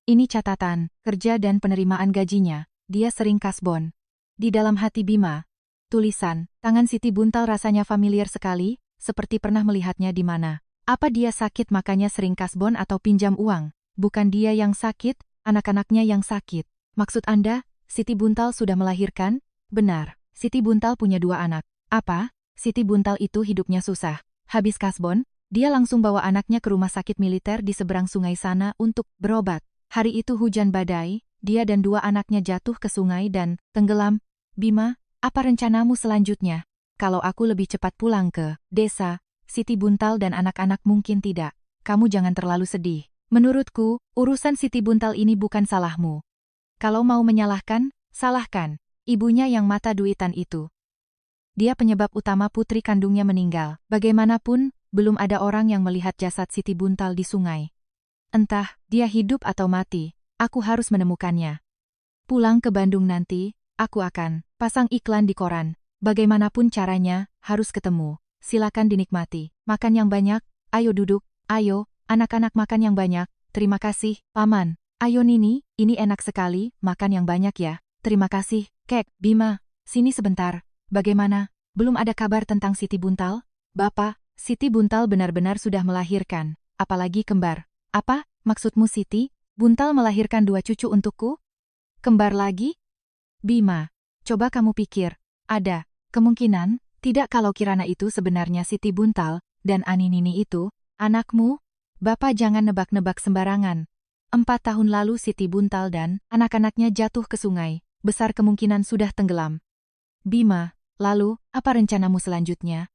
Ini catatan, kerja dan penerimaan gajinya. Dia sering kasbon. Di dalam hati Bima, tulisan, tangan Siti Buntal rasanya familiar sekali, seperti pernah melihatnya di mana. Apa dia sakit makanya sering kasbon atau pinjam uang? Bukan dia yang sakit, anak-anaknya yang sakit. Maksud Anda, Siti Buntal sudah melahirkan? Benar, Siti Buntal punya 2 anak. Apa? Siti Buntal itu hidupnya susah. Habis kasbon, dia langsung bawa anaknya ke rumah sakit militer di seberang sungai sana untuk berobat. Hari itu hujan badai, dia dan 2 anaknya jatuh ke sungai dan tenggelam. Bima, apa rencanamu selanjutnya? Kalau aku lebih cepat pulang ke desa, Siti Buntal dan anak-anak mungkin tidak. Kamu jangan terlalu sedih. Menurutku, urusan Siti Buntal ini bukan salahmu. Kalau mau menyalahkan, salahkan ibunya yang mata duitan itu. Dia penyebab utama putri kandungnya meninggal. Bagaimanapun, belum ada orang yang melihat jasad Siti Buntal di sungai. Entah, dia hidup atau mati, aku harus menemukannya. Pulang ke Bandung nanti, aku akan pasang iklan di koran. Bagaimanapun caranya, harus ketemu. Silakan dinikmati. Makan yang banyak, ayo duduk, ayo, anak-anak makan yang banyak. Terima kasih, Paman. Ayo Nini, ini enak sekali, makan yang banyak ya. Terima kasih, Kek. Bima, sini sebentar. Bagaimana? Belum ada kabar tentang Siti Buntal? Bapak, Siti Buntal benar-benar sudah melahirkan, apalagi kembar. Apa, maksudmu Siti Buntal melahirkan 2 cucu untukku? Kembar lagi? Bima, coba kamu pikir, ada kemungkinan, tidak kalau Kirana itu sebenarnya Siti Buntal, dan Ani Nini itu, anakmu? Bapak jangan nebak-nebak sembarangan. 4 tahun lalu Siti Buntal dan anak-anaknya jatuh ke sungai, besar kemungkinan sudah tenggelam. Bima, lalu, apa rencanamu selanjutnya?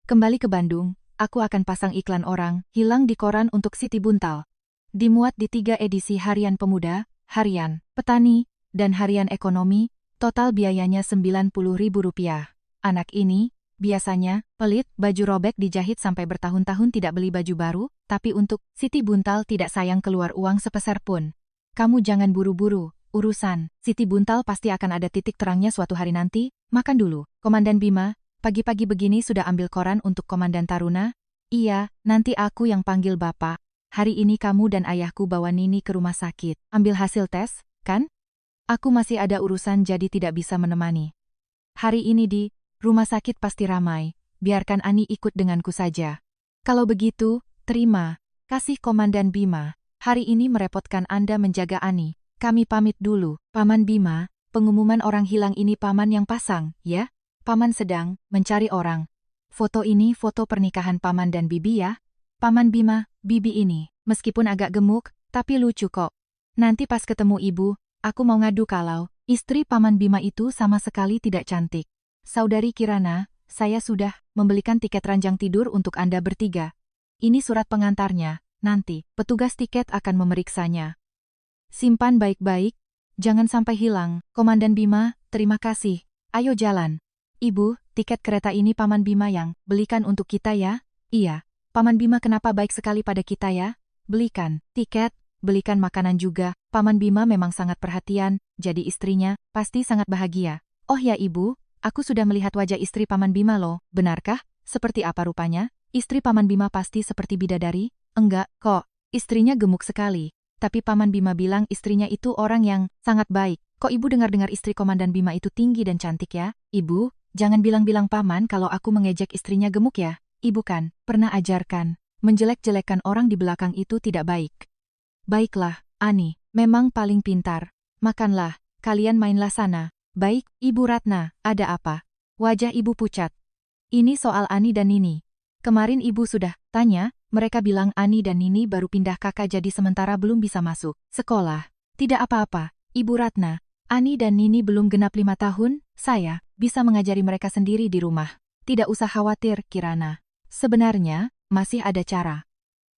Kembali ke Bandung, aku akan pasang iklan orang hilang di koran untuk Siti Buntal. Dimuat di 3 edisi Harian Pemuda, Harian Petani, dan Harian Ekonomi, total biayanya Rp90.000. Anak ini, biasanya, pelit, baju robek dijahit sampai bertahun-tahun tidak beli baju baru, tapi untuk Siti Buntal tidak sayang keluar uang sepeser pun. Kamu jangan buru-buru, urusan Siti Buntal pasti akan ada titik terangnya suatu hari nanti, makan dulu. Komandan Bima, pagi-pagi begini sudah ambil koran untuk Komandan Taruna? Iya, nanti aku yang panggil Bapak. Hari ini kamu dan ayahku bawa Nini ke rumah sakit. Ambil hasil tes, kan? Aku masih ada urusan jadi tidak bisa menemani. Hari ini di rumah sakit pasti ramai, biarkan Ani ikut denganku saja. Kalau begitu, terima kasih Komandan Bima. Hari ini merepotkan Anda menjaga Ani. Kami pamit dulu. Paman Bima, pengumuman orang hilang ini Paman yang pasang, ya? Paman sedang mencari orang. Foto ini foto pernikahan Paman dan Bibi ya. Paman Bima, Bibi ini, meskipun agak gemuk, tapi lucu kok. Nanti pas ketemu ibu, aku mau ngadu kalau istri Paman Bima itu sama sekali tidak cantik. Saudari Kirana, saya sudah membelikan tiket ranjang tidur untuk Anda bertiga. Ini surat pengantarnya, nanti petugas tiket akan memeriksanya. Simpan baik-baik, jangan sampai hilang. Komandan Bima, terima kasih. Ayo jalan. Ibu, tiket kereta ini Paman Bima yang belikan untuk kita ya? Iya, Paman Bima kenapa baik sekali pada kita ya? Belikan tiket, belikan makanan juga. Paman Bima memang sangat perhatian, jadi istrinya, pasti sangat bahagia. Oh ya ibu, aku sudah melihat wajah istri Paman Bima loh, benarkah? Seperti apa rupanya? Istri Paman Bima pasti seperti bidadari? Enggak, kok. Istrinya gemuk sekali. Tapi Paman Bima bilang istrinya itu orang yang sangat baik. Kok ibu dengar-dengar istri Komandan Bima itu tinggi dan cantik ya? Ibu, jangan bilang-bilang Paman kalau aku mengejek istrinya gemuk ya. Ibu kan pernah ajarkan, menjelek-jelekan orang di belakang itu tidak baik. Baiklah, Ani, memang paling pintar. Makanlah, kalian mainlah sana. Baik, Ibu Ratna, ada apa? Wajah ibu pucat. Ini soal Ani dan Nini. Kemarin ibu sudah tanya, mereka bilang Ani dan Nini baru pindah kakak jadi sementara belum bisa masuk sekolah. Tidak apa-apa, Ibu Ratna. Ani dan Nini belum genap 5 tahun, saya bisa mengajari mereka sendiri di rumah. Tidak usah khawatir, Kirana. Sebenarnya, masih ada cara.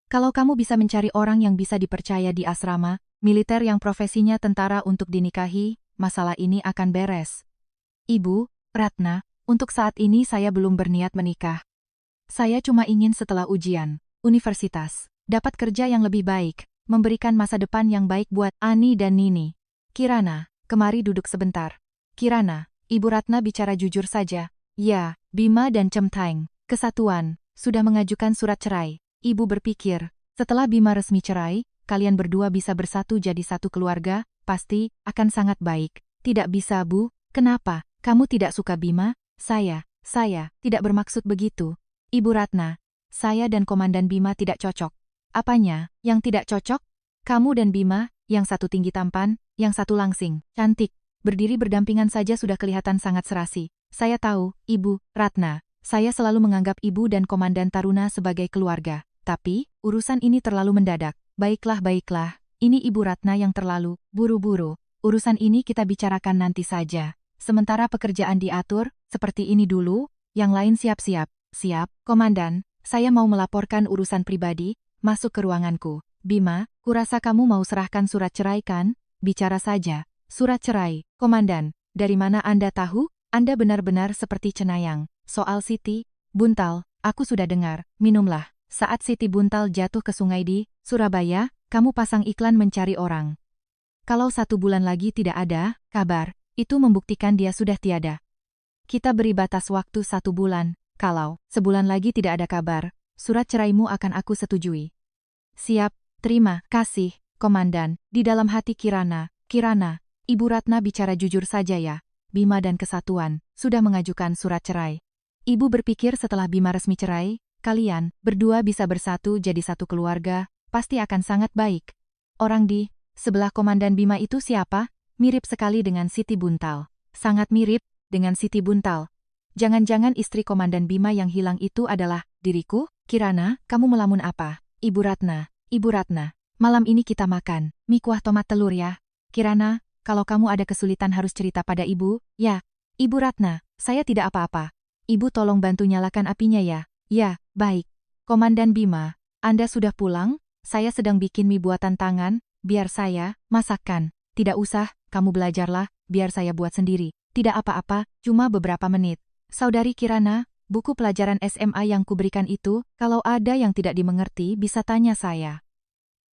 Kalau kamu bisa mencari orang yang bisa dipercaya di asrama, militer yang profesinya tentara untuk dinikahi, masalah ini akan beres. Ibu, Ratna, untuk saat ini saya belum berniat menikah. Saya cuma ingin setelah ujian universitas, dapat kerja yang lebih baik, memberikan masa depan yang baik buat Ani dan Nini. Kirana, kemari duduk sebentar. Kirana, Ibu Ratna bicara jujur saja. Ya, Bima dan Cemtang, kesatuan, sudah mengajukan surat cerai. Ibu berpikir, setelah Bima resmi cerai, kalian berdua bisa bersatu jadi satu keluarga, pasti akan sangat baik. Tidak bisa, Bu. Kenapa? Kamu tidak suka Bima? Saya tidak bermaksud begitu. Ibu Ratna, saya dan Komandan Bima tidak cocok. Apanya yang tidak cocok? Kamu dan Bima, yang satu tinggi tampan, yang satu langsing, cantik. Berdiri berdampingan saja sudah kelihatan sangat serasi. Saya tahu, Ibu Ratna, saya selalu menganggap Ibu dan Komandan Taruna sebagai keluarga. Tapi, urusan ini terlalu mendadak. Baiklah, ini Ibu Ratna yang terlalu buru-buru. Urusan ini kita bicarakan nanti saja. Sementara pekerjaan diatur, seperti ini dulu, yang lain siap-siap. Siap, Komandan, saya mau melaporkan urusan pribadi, masuk ke ruanganku. Bima, kurasa kamu mau serahkan surat cerai kan? Bicara saja. Surat cerai, Komandan, dari mana Anda tahu? Anda benar-benar seperti cenayang. Soal Siti Buntal, aku sudah dengar, minumlah. Saat Siti Buntal jatuh ke sungai di Surabaya, kamu pasang iklan mencari orang. Kalau 1 bulan lagi tidak ada kabar, itu membuktikan dia sudah tiada. Kita beri batas waktu 1 bulan, kalau sebulan lagi tidak ada kabar, surat ceraimu akan aku setujui. Siap, terima kasih, Komandan. Di dalam hati Kirana, Ibu Ratna bicara jujur saja ya. Bima dan Kesatuan sudah mengajukan surat cerai. Ibu berpikir setelah Bima resmi cerai, kalian berdua bisa bersatu jadi satu keluarga, pasti akan sangat baik. Orang di sebelah Komandan Bima itu siapa? Mirip sekali dengan Siti Buntal. Sangat mirip dengan Siti Buntal. Jangan-jangan istri Komandan Bima yang hilang itu adalah diriku? Kirana, kamu melamun apa? Ibu Ratna, malam ini kita makan mie kuah tomat telur ya. Kirana, kalau kamu ada kesulitan harus cerita pada ibu, ya. Ibu Ratna, saya tidak apa-apa. Ibu tolong bantu nyalakan apinya ya. Ya, baik. Komandan Bima, Anda sudah pulang? Saya sedang bikin mie buatan tangan, biar saya masakkan. Tidak usah, kamu belajarlah, biar saya buat sendiri. Tidak apa-apa, cuma beberapa menit. Saudari Kirana, buku pelajaran SMA yang kuberikan itu, kalau ada yang tidak dimengerti bisa tanya saya.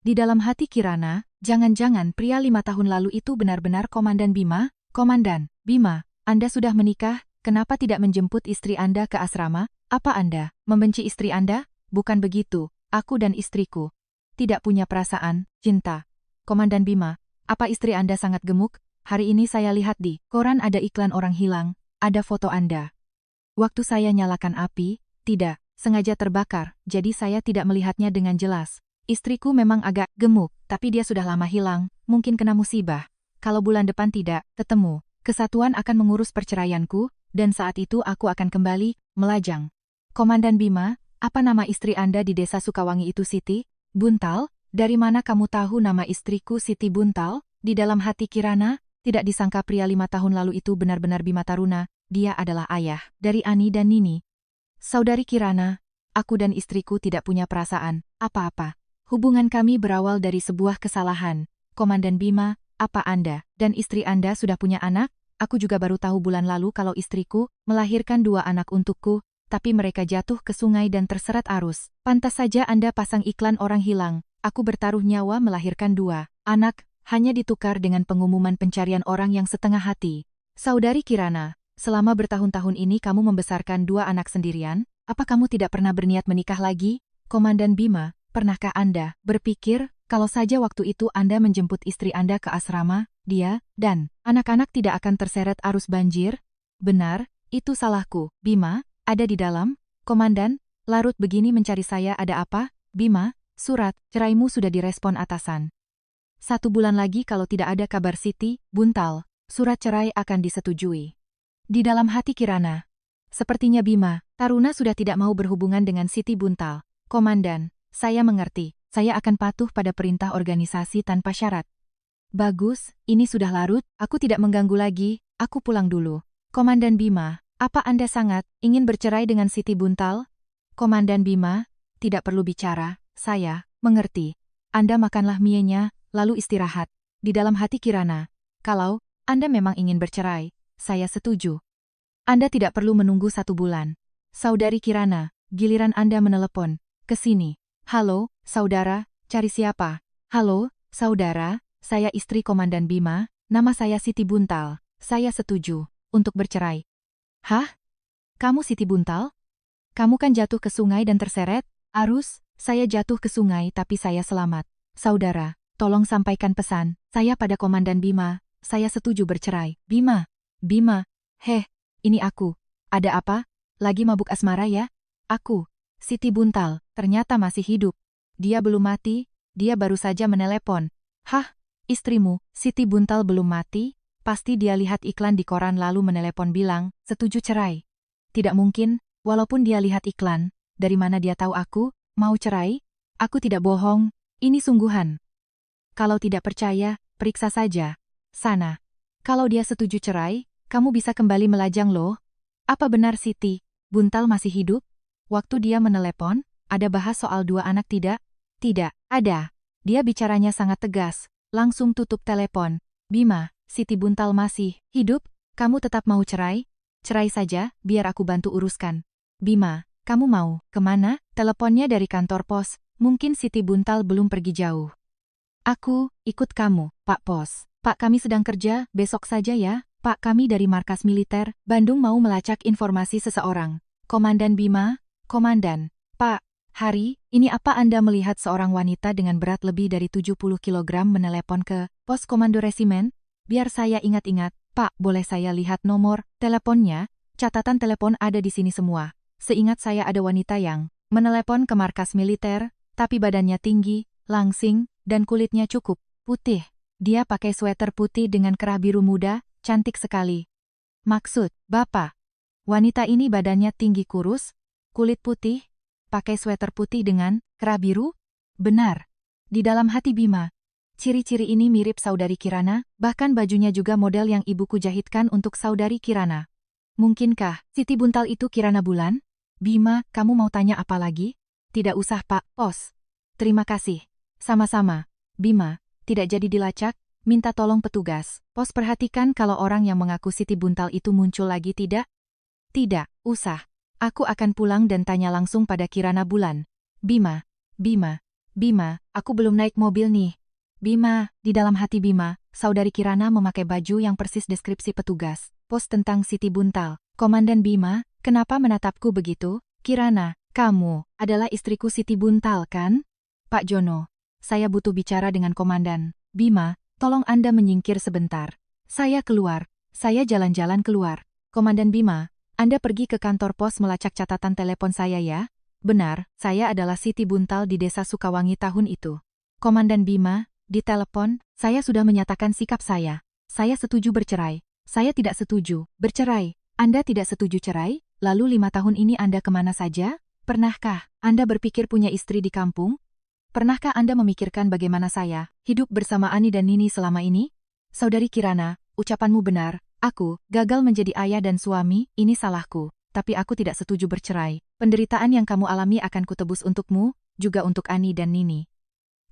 Di dalam hati Kirana, jangan-jangan pria 5 tahun lalu itu benar-benar Komandan Bima? Komandan Bima, Anda sudah menikah, kenapa tidak menjemput istri Anda ke asrama? Apa Anda membenci istri Anda? Bukan begitu, aku dan istriku tidak punya perasaan cinta. Komandan Bima, apa istri Anda sangat gemuk? Hari ini saya lihat di koran ada iklan orang hilang, ada foto Anda. Waktu saya nyalakan api, tidak sengaja terbakar, jadi saya tidak melihatnya dengan jelas. Istriku memang agak gemuk, tapi dia sudah lama hilang, mungkin kena musibah. Kalau bulan depan tidak ketemu, Kesatuan akan mengurus perceraianku, dan saat itu aku akan kembali melajang. Komandan Bima, apa nama istri Anda di desa Sukawangi itu? Siti Buntal? Dari mana kamu tahu nama istriku Siti Buntal? Di dalam hati Kirana, tidak disangka pria 5 tahun lalu itu benar-benar Bima Taruna. Dia adalah ayah dari Ani dan Nini. Saudari Kirana, aku dan istriku tidak punya perasaan apa-apa. Hubungan kami berawal dari sebuah kesalahan. Komandan Bima, apa Anda dan istri Anda sudah punya anak? Aku juga baru tahu bulan lalu kalau istriku melahirkan 2 anak untukku, tapi mereka jatuh ke sungai dan terseret arus. Pantas saja Anda pasang iklan orang hilang. Aku bertaruh nyawa melahirkan 2 anak. hanya ditukar dengan pengumuman pencarian orang yang setengah hati. Saudari Kirana, selama bertahun-tahun ini kamu membesarkan 2 anak sendirian, apa kamu tidak pernah berniat menikah lagi? Komandan Bima, pernahkah Anda berpikir, kalau saja waktu itu Anda menjemput istri Anda ke asrama, dia dan anak-anak tidak akan terseret arus banjir? Benar, itu salahku. Bima, ada di dalam? Komandan, larut begini mencari saya ada apa? Bima, surat ceraimu sudah direspon atasan. 1 bulan lagi kalau tidak ada kabar Siti Buntal, surat cerai akan disetujui. Di dalam hati Kirana, sepertinya Bima, Taruna sudah tidak mau berhubungan dengan Siti Buntal. Komandan, saya mengerti, saya akan patuh pada perintah organisasi tanpa syarat. Bagus, ini sudah larut, aku tidak mengganggu lagi, aku pulang dulu. Komandan Bima, apa Anda sangat ingin bercerai dengan Siti Buntal? Komandan Bima, tidak perlu bicara, saya mengerti. Anda makanlah mie-nya, lalu istirahat. Di dalam hati Kirana, kalau Anda memang ingin bercerai, saya setuju. Anda tidak perlu menunggu 1 bulan. Saudari Kirana, giliran Anda menelepon ke sini. Halo, saudara, cari siapa? Halo, saudara, saya istri Komandan Bima, nama saya Siti Buntal. Saya setuju untuk bercerai. Hah? Kamu Siti Buntal? Kamu kan jatuh ke sungai dan terseret arus? Saya jatuh ke sungai tapi saya selamat. Saudara, tolong sampaikan pesan saya pada Komandan Bima. Saya setuju bercerai. Bima, ini aku. Ada apa? Lagi mabuk asmara ya? Aku, Siti Buntal, ternyata masih hidup. Dia belum mati, dia baru saja menelepon. Hah? Istrimu, Siti Buntal belum mati? Pasti dia lihat iklan di koran lalu menelepon bilang, setuju cerai. Tidak mungkin, walaupun dia lihat iklan, dari mana dia tahu aku mau cerai? Aku tidak bohong, ini sungguhan. Kalau tidak percaya, periksa saja. Sana. Kalau dia setuju cerai, kamu bisa kembali melajang loh. Apa benar Siti Buntal masih hidup? Waktu dia menelepon, ada bahas soal 2 anak tidak? Tidak, ada. Dia bicaranya sangat tegas, langsung tutup telepon. Bima, Siti Buntal masih hidup? Kamu tetap mau cerai? Cerai saja, biar aku bantu uruskan. Bima, kamu mau kemana? Teleponnya dari kantor pos, mungkin Siti Buntal belum pergi jauh. Aku ikut kamu, Pak Pos. Pak, kami sedang kerja, besok saja ya. Pak, kami dari markas militer, Bandung mau melacak informasi seseorang. Komandan Bima, Komandan. Pak, Hari, ini apa Anda melihat seorang wanita dengan berat lebih dari 70 kg menelepon ke pos komando resimen? Biar saya ingat-ingat, Pak, boleh saya lihat nomor teleponnya? Catatan telepon ada di sini semua. Seingat saya ada wanita yang menelepon ke markas militer, tapi badannya tinggi, langsing, dan kulitnya cukup putih. Dia pakai sweater putih dengan kerah biru muda, cantik sekali. Maksud, Bapak, wanita ini badannya tinggi kurus, kulit putih, pakai sweater putih dengan kerah biru? Benar. Di dalam hati Bima, ciri-ciri ini mirip saudari Kirana, bahkan bajunya juga model yang ibuku jahitkan untuk saudari Kirana. Mungkinkah Siti Buntal itu Kirana Bulan? Bima, kamu mau tanya apa lagi? Tidak usah Pak Pos. Terima kasih. Sama-sama. Bima, tidak jadi dilacak, minta tolong petugas pos perhatikan kalau orang yang mengaku Siti Buntal itu muncul lagi tidak? Tidak, usah. Aku akan pulang dan tanya langsung pada Kirana Bulan. Bima, aku belum naik mobil nih. Bima, di dalam hati Bima, saudari Kirana memakai baju yang persis deskripsi petugas pos tentang Siti Buntal. Komandan Bima, kenapa menatapku begitu? Kirana, kamu adalah istriku Siti Buntal kan? Pak Jono, saya butuh bicara dengan Komandan. Bima, tolong Anda menyingkir sebentar. Saya keluar. Saya jalan-jalan keluar. Komandan Bima, Anda pergi ke kantor pos melacak catatan telepon saya ya? Benar, saya adalah Siti Buntal di Desa Sukawangi tahun itu. Komandan Bima, di telepon, saya sudah menyatakan sikap saya. Saya setuju bercerai. Saya tidak setuju bercerai. Anda tidak setuju cerai? Lalu 5 tahun ini Anda kemana saja? Pernahkah Anda berpikir punya istri di kampung? Pernahkah Anda memikirkan bagaimana saya hidup bersama Ani dan Nini selama ini? Saudari Kirana, ucapanmu benar. Aku gagal menjadi ayah dan suami, ini salahku. Tapi aku tidak setuju bercerai. Penderitaan yang kamu alami akan kutebus untukmu, juga untuk Ani dan Nini.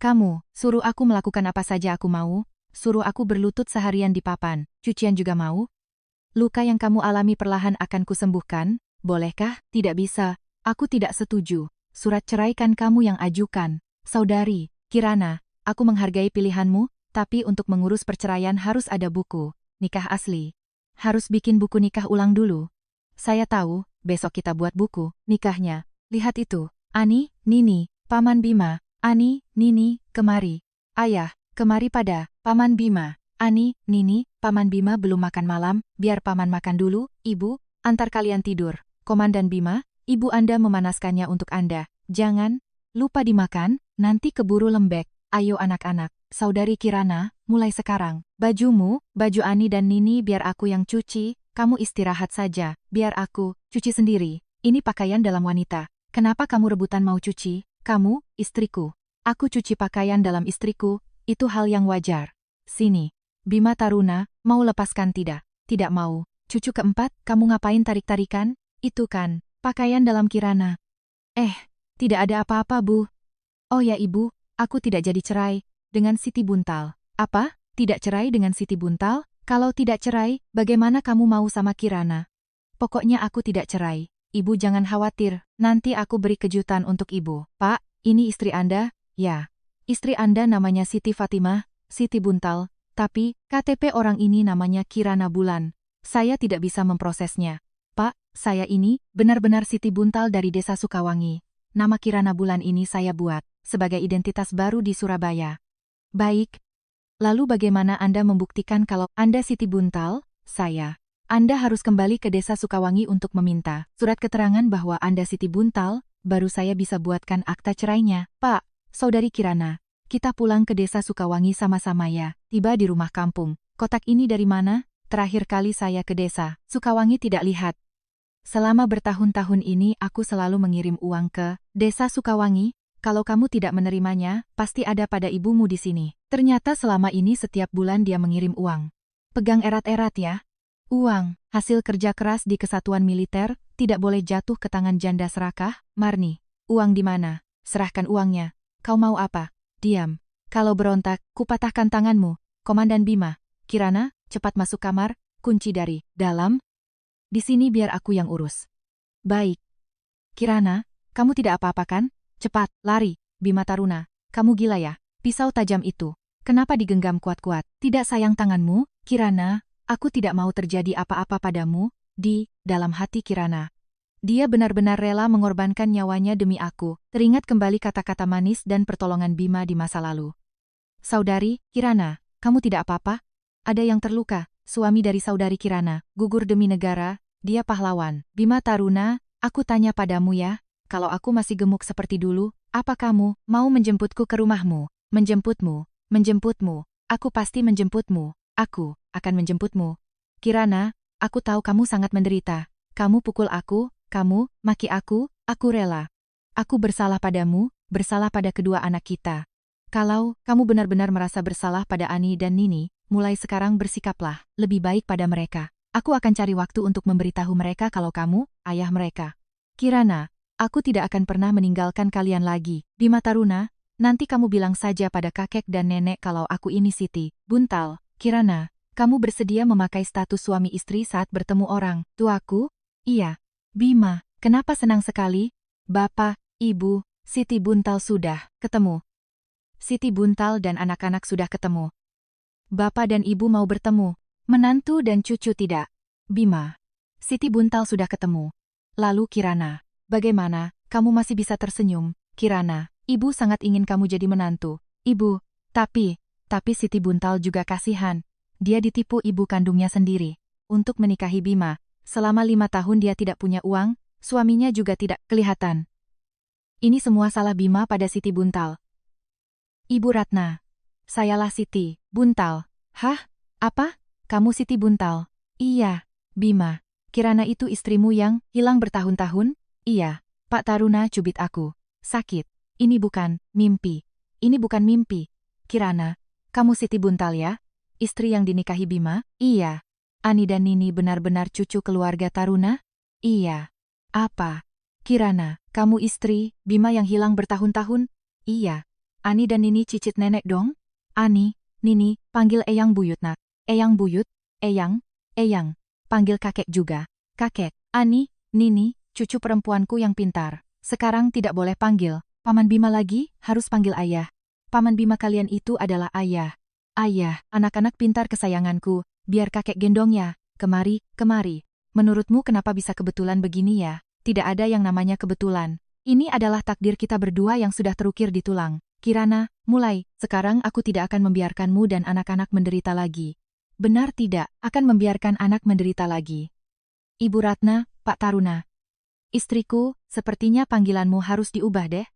Kamu suruh aku melakukan apa saja aku mau, suruh aku berlutut seharian di papan, cucian juga mau. Luka yang kamu alami perlahan akan kusembuhkan, bolehkah? Tidak bisa, aku tidak setuju. Surat cerai kan kamu yang ajukan. Saudari Kirana, aku menghargai pilihanmu, Tapi untuk mengurus perceraian harus ada buku nikah asli. Harus bikin buku nikah ulang dulu. Saya tahu, besok kita buat buku nikahnya. Lihat itu, Ani, Nini, Paman Bima. Ani, Nini, kemari. Ayah, kemari pada Paman Bima. Ani, Nini, Paman Bima belum makan malam, biar Paman makan dulu. Ibu, antar kalian tidur. Komandan Bima, ibu Anda memanaskannya untuk Anda. Jangan lupa dimakan, nanti keburu lembek. Ayo anak-anak, Saudari Kirana, mulai sekarang. Bajumu, baju Ani dan Nini biar aku yang cuci, kamu istirahat saja, biar aku cuci sendiri. Ini pakaian dalam wanita. Kenapa kamu rebutan mau cuci? Kamu, istriku. Aku cuci pakaian dalam istriku, itu hal yang wajar. Sini. Bima Taruna, mau lepaskan tidak? Tidak mau. Cucu keempat, kamu ngapain tarik-tarikan? Itu kan, pakaian dalam Kirana. Tidak ada apa-apa, Bu. Oh ya Ibu, aku tidak jadi cerai dengan Siti Buntal. Apa? Tidak cerai dengan Siti Buntal? Kalau tidak cerai, bagaimana kamu mau sama Kirana? Pokoknya aku tidak cerai. Ibu jangan khawatir, nanti aku beri kejutan untuk Ibu. Pak, ini istri Anda? Ya. Istri Anda namanya Siti Fatimah, Siti Buntal, tapi KTP orang ini namanya Kirana Bulan. Saya tidak bisa memprosesnya. Pak, saya ini benar-benar Siti Buntal dari Desa Sukawangi. Nama Kirana Bulan ini saya buat sebagai identitas baru di Surabaya. Baik. Lalu bagaimana Anda membuktikan kalau Anda Siti Buntal? Saya. Anda harus kembali ke Desa Sukawangi untuk meminta surat keterangan bahwa Anda Siti Buntal, baru saya bisa buatkan akta cerainya. Pak, Saudari Kirana, kita pulang ke Desa Sukawangi sama-sama ya. Tiba di rumah kampung. Kotak ini dari mana? Terakhir kali saya ke Desa Sukawangi tidak lihat. Selama bertahun-tahun ini aku selalu mengirim uang ke Desa Sukawangi. Kalau kamu tidak menerimanya, pasti ada pada ibumu di sini. Ternyata selama ini setiap bulan dia mengirim uang. Pegang erat-erat ya. Uang, hasil kerja keras di kesatuan militer, tidak boleh jatuh ke tangan janda serakah. Marni, uang di mana? Serahkan uangnya. Kau mau apa? Diam. Kalau berontak, kupatahkan tanganmu. Komandan Bima. Kirana, cepat masuk kamar, kunci dari dalam. Di sini biar aku yang urus. Baik. Kirana, kamu tidak apa-apa kan? Cepat, lari. Bima Taruna, kamu gila ya? Pisau tajam itu. Kenapa digenggam kuat-kuat? Tidak sayang tanganmu? Kirana, aku tidak mau terjadi apa-apa padamu. Di dalam hati Kirana. Dia benar-benar rela mengorbankan nyawanya demi aku. Teringat kembali kata-kata manis dan pertolongan Bima di masa lalu. Saudari, Kirana, kamu tidak apa-apa? Ada yang terluka. Suami dari Saudari Kirana, gugur demi negara, dia pahlawan. Bima Taruna, aku tanya padamu ya, kalau aku masih gemuk seperti dulu, apa kamu mau menjemputku ke rumahmu? Menjemputmu, aku pasti menjemputmu, aku akan menjemputmu. Kirana, aku tahu kamu sangat menderita. Kamu pukul aku, kamu maki aku rela. Aku bersalah padamu, bersalah pada kedua anak kita. Kalau kamu benar-benar merasa bersalah pada Ani dan Nini, mulai sekarang bersikaplah lebih baik pada mereka. Aku akan cari waktu untuk memberitahu mereka kalau kamu, ayah mereka. Kirana, aku tidak akan pernah meninggalkan kalian lagi. Bima Taruna, nanti kamu bilang saja pada kakek dan nenek kalau aku ini Siti Buntal. Kirana, kamu bersedia memakai status suami istri saat bertemu orang tuaku? Iya. Bima, kenapa senang sekali? Bapak, Ibu, Siti Buntal sudah ketemu. Siti Buntal dan anak-anak sudah ketemu. Bapak dan Ibu mau bertemu. Menantu dan cucu tidak. Bima. Siti Buntal sudah ketemu. Lalu Kirana. Bagaimana, kamu masih bisa tersenyum? Kirana, Ibu sangat ingin kamu jadi menantu. Ibu, tapi Siti Buntal juga kasihan. Dia ditipu ibu kandungnya sendiri. Untuk menikahi Bima. Selama 5 tahun dia tidak punya uang, suaminya juga tidak kelihatan. Ini semua salah Bima pada Siti Buntal. Ibu Ratna. Sayalah Siti Buntal. Hah? Apa? Kamu Siti Buntal? Iya. Bima. Kirana itu istrimu yang hilang bertahun-tahun? Iya. Pak Taruna cubit aku. Sakit. Ini bukan mimpi. Ini bukan mimpi. Kirana. Kamu Siti Buntal ya? Istri yang dinikahi Bima? Iya. Ani dan Nini benar-benar cucu keluarga Taruna? Iya. Apa? Kirana, kamu istri Bima yang hilang bertahun-tahun? Iya. Ani dan Nini cicit nenek dong? Ani, Nini, panggil Eyang Buyut nak. Eyang Buyut, Eyang, panggil kakek juga. Kakek, Ani, Nini, cucu perempuanku yang pintar. Sekarang tidak boleh panggil Paman Bima lagi, harus panggil ayah. Paman Bima kalian itu adalah ayah. Ayah, anak-anak pintar kesayanganku, biar kakek gendong ya. Kemari, kemari. Menurutmu kenapa bisa kebetulan begini ya? Tidak ada yang namanya kebetulan. Ini adalah takdir kita berdua yang sudah terukir di tulang. Kirana, mulai. Sekarang aku tidak akan membiarkanmu dan anak-anak menderita lagi. Benar tidak, akan membiarkan anak menderita lagi. Ibu Ratna, Pak Taruna. Istriku, sepertinya panggilanmu harus diubah deh.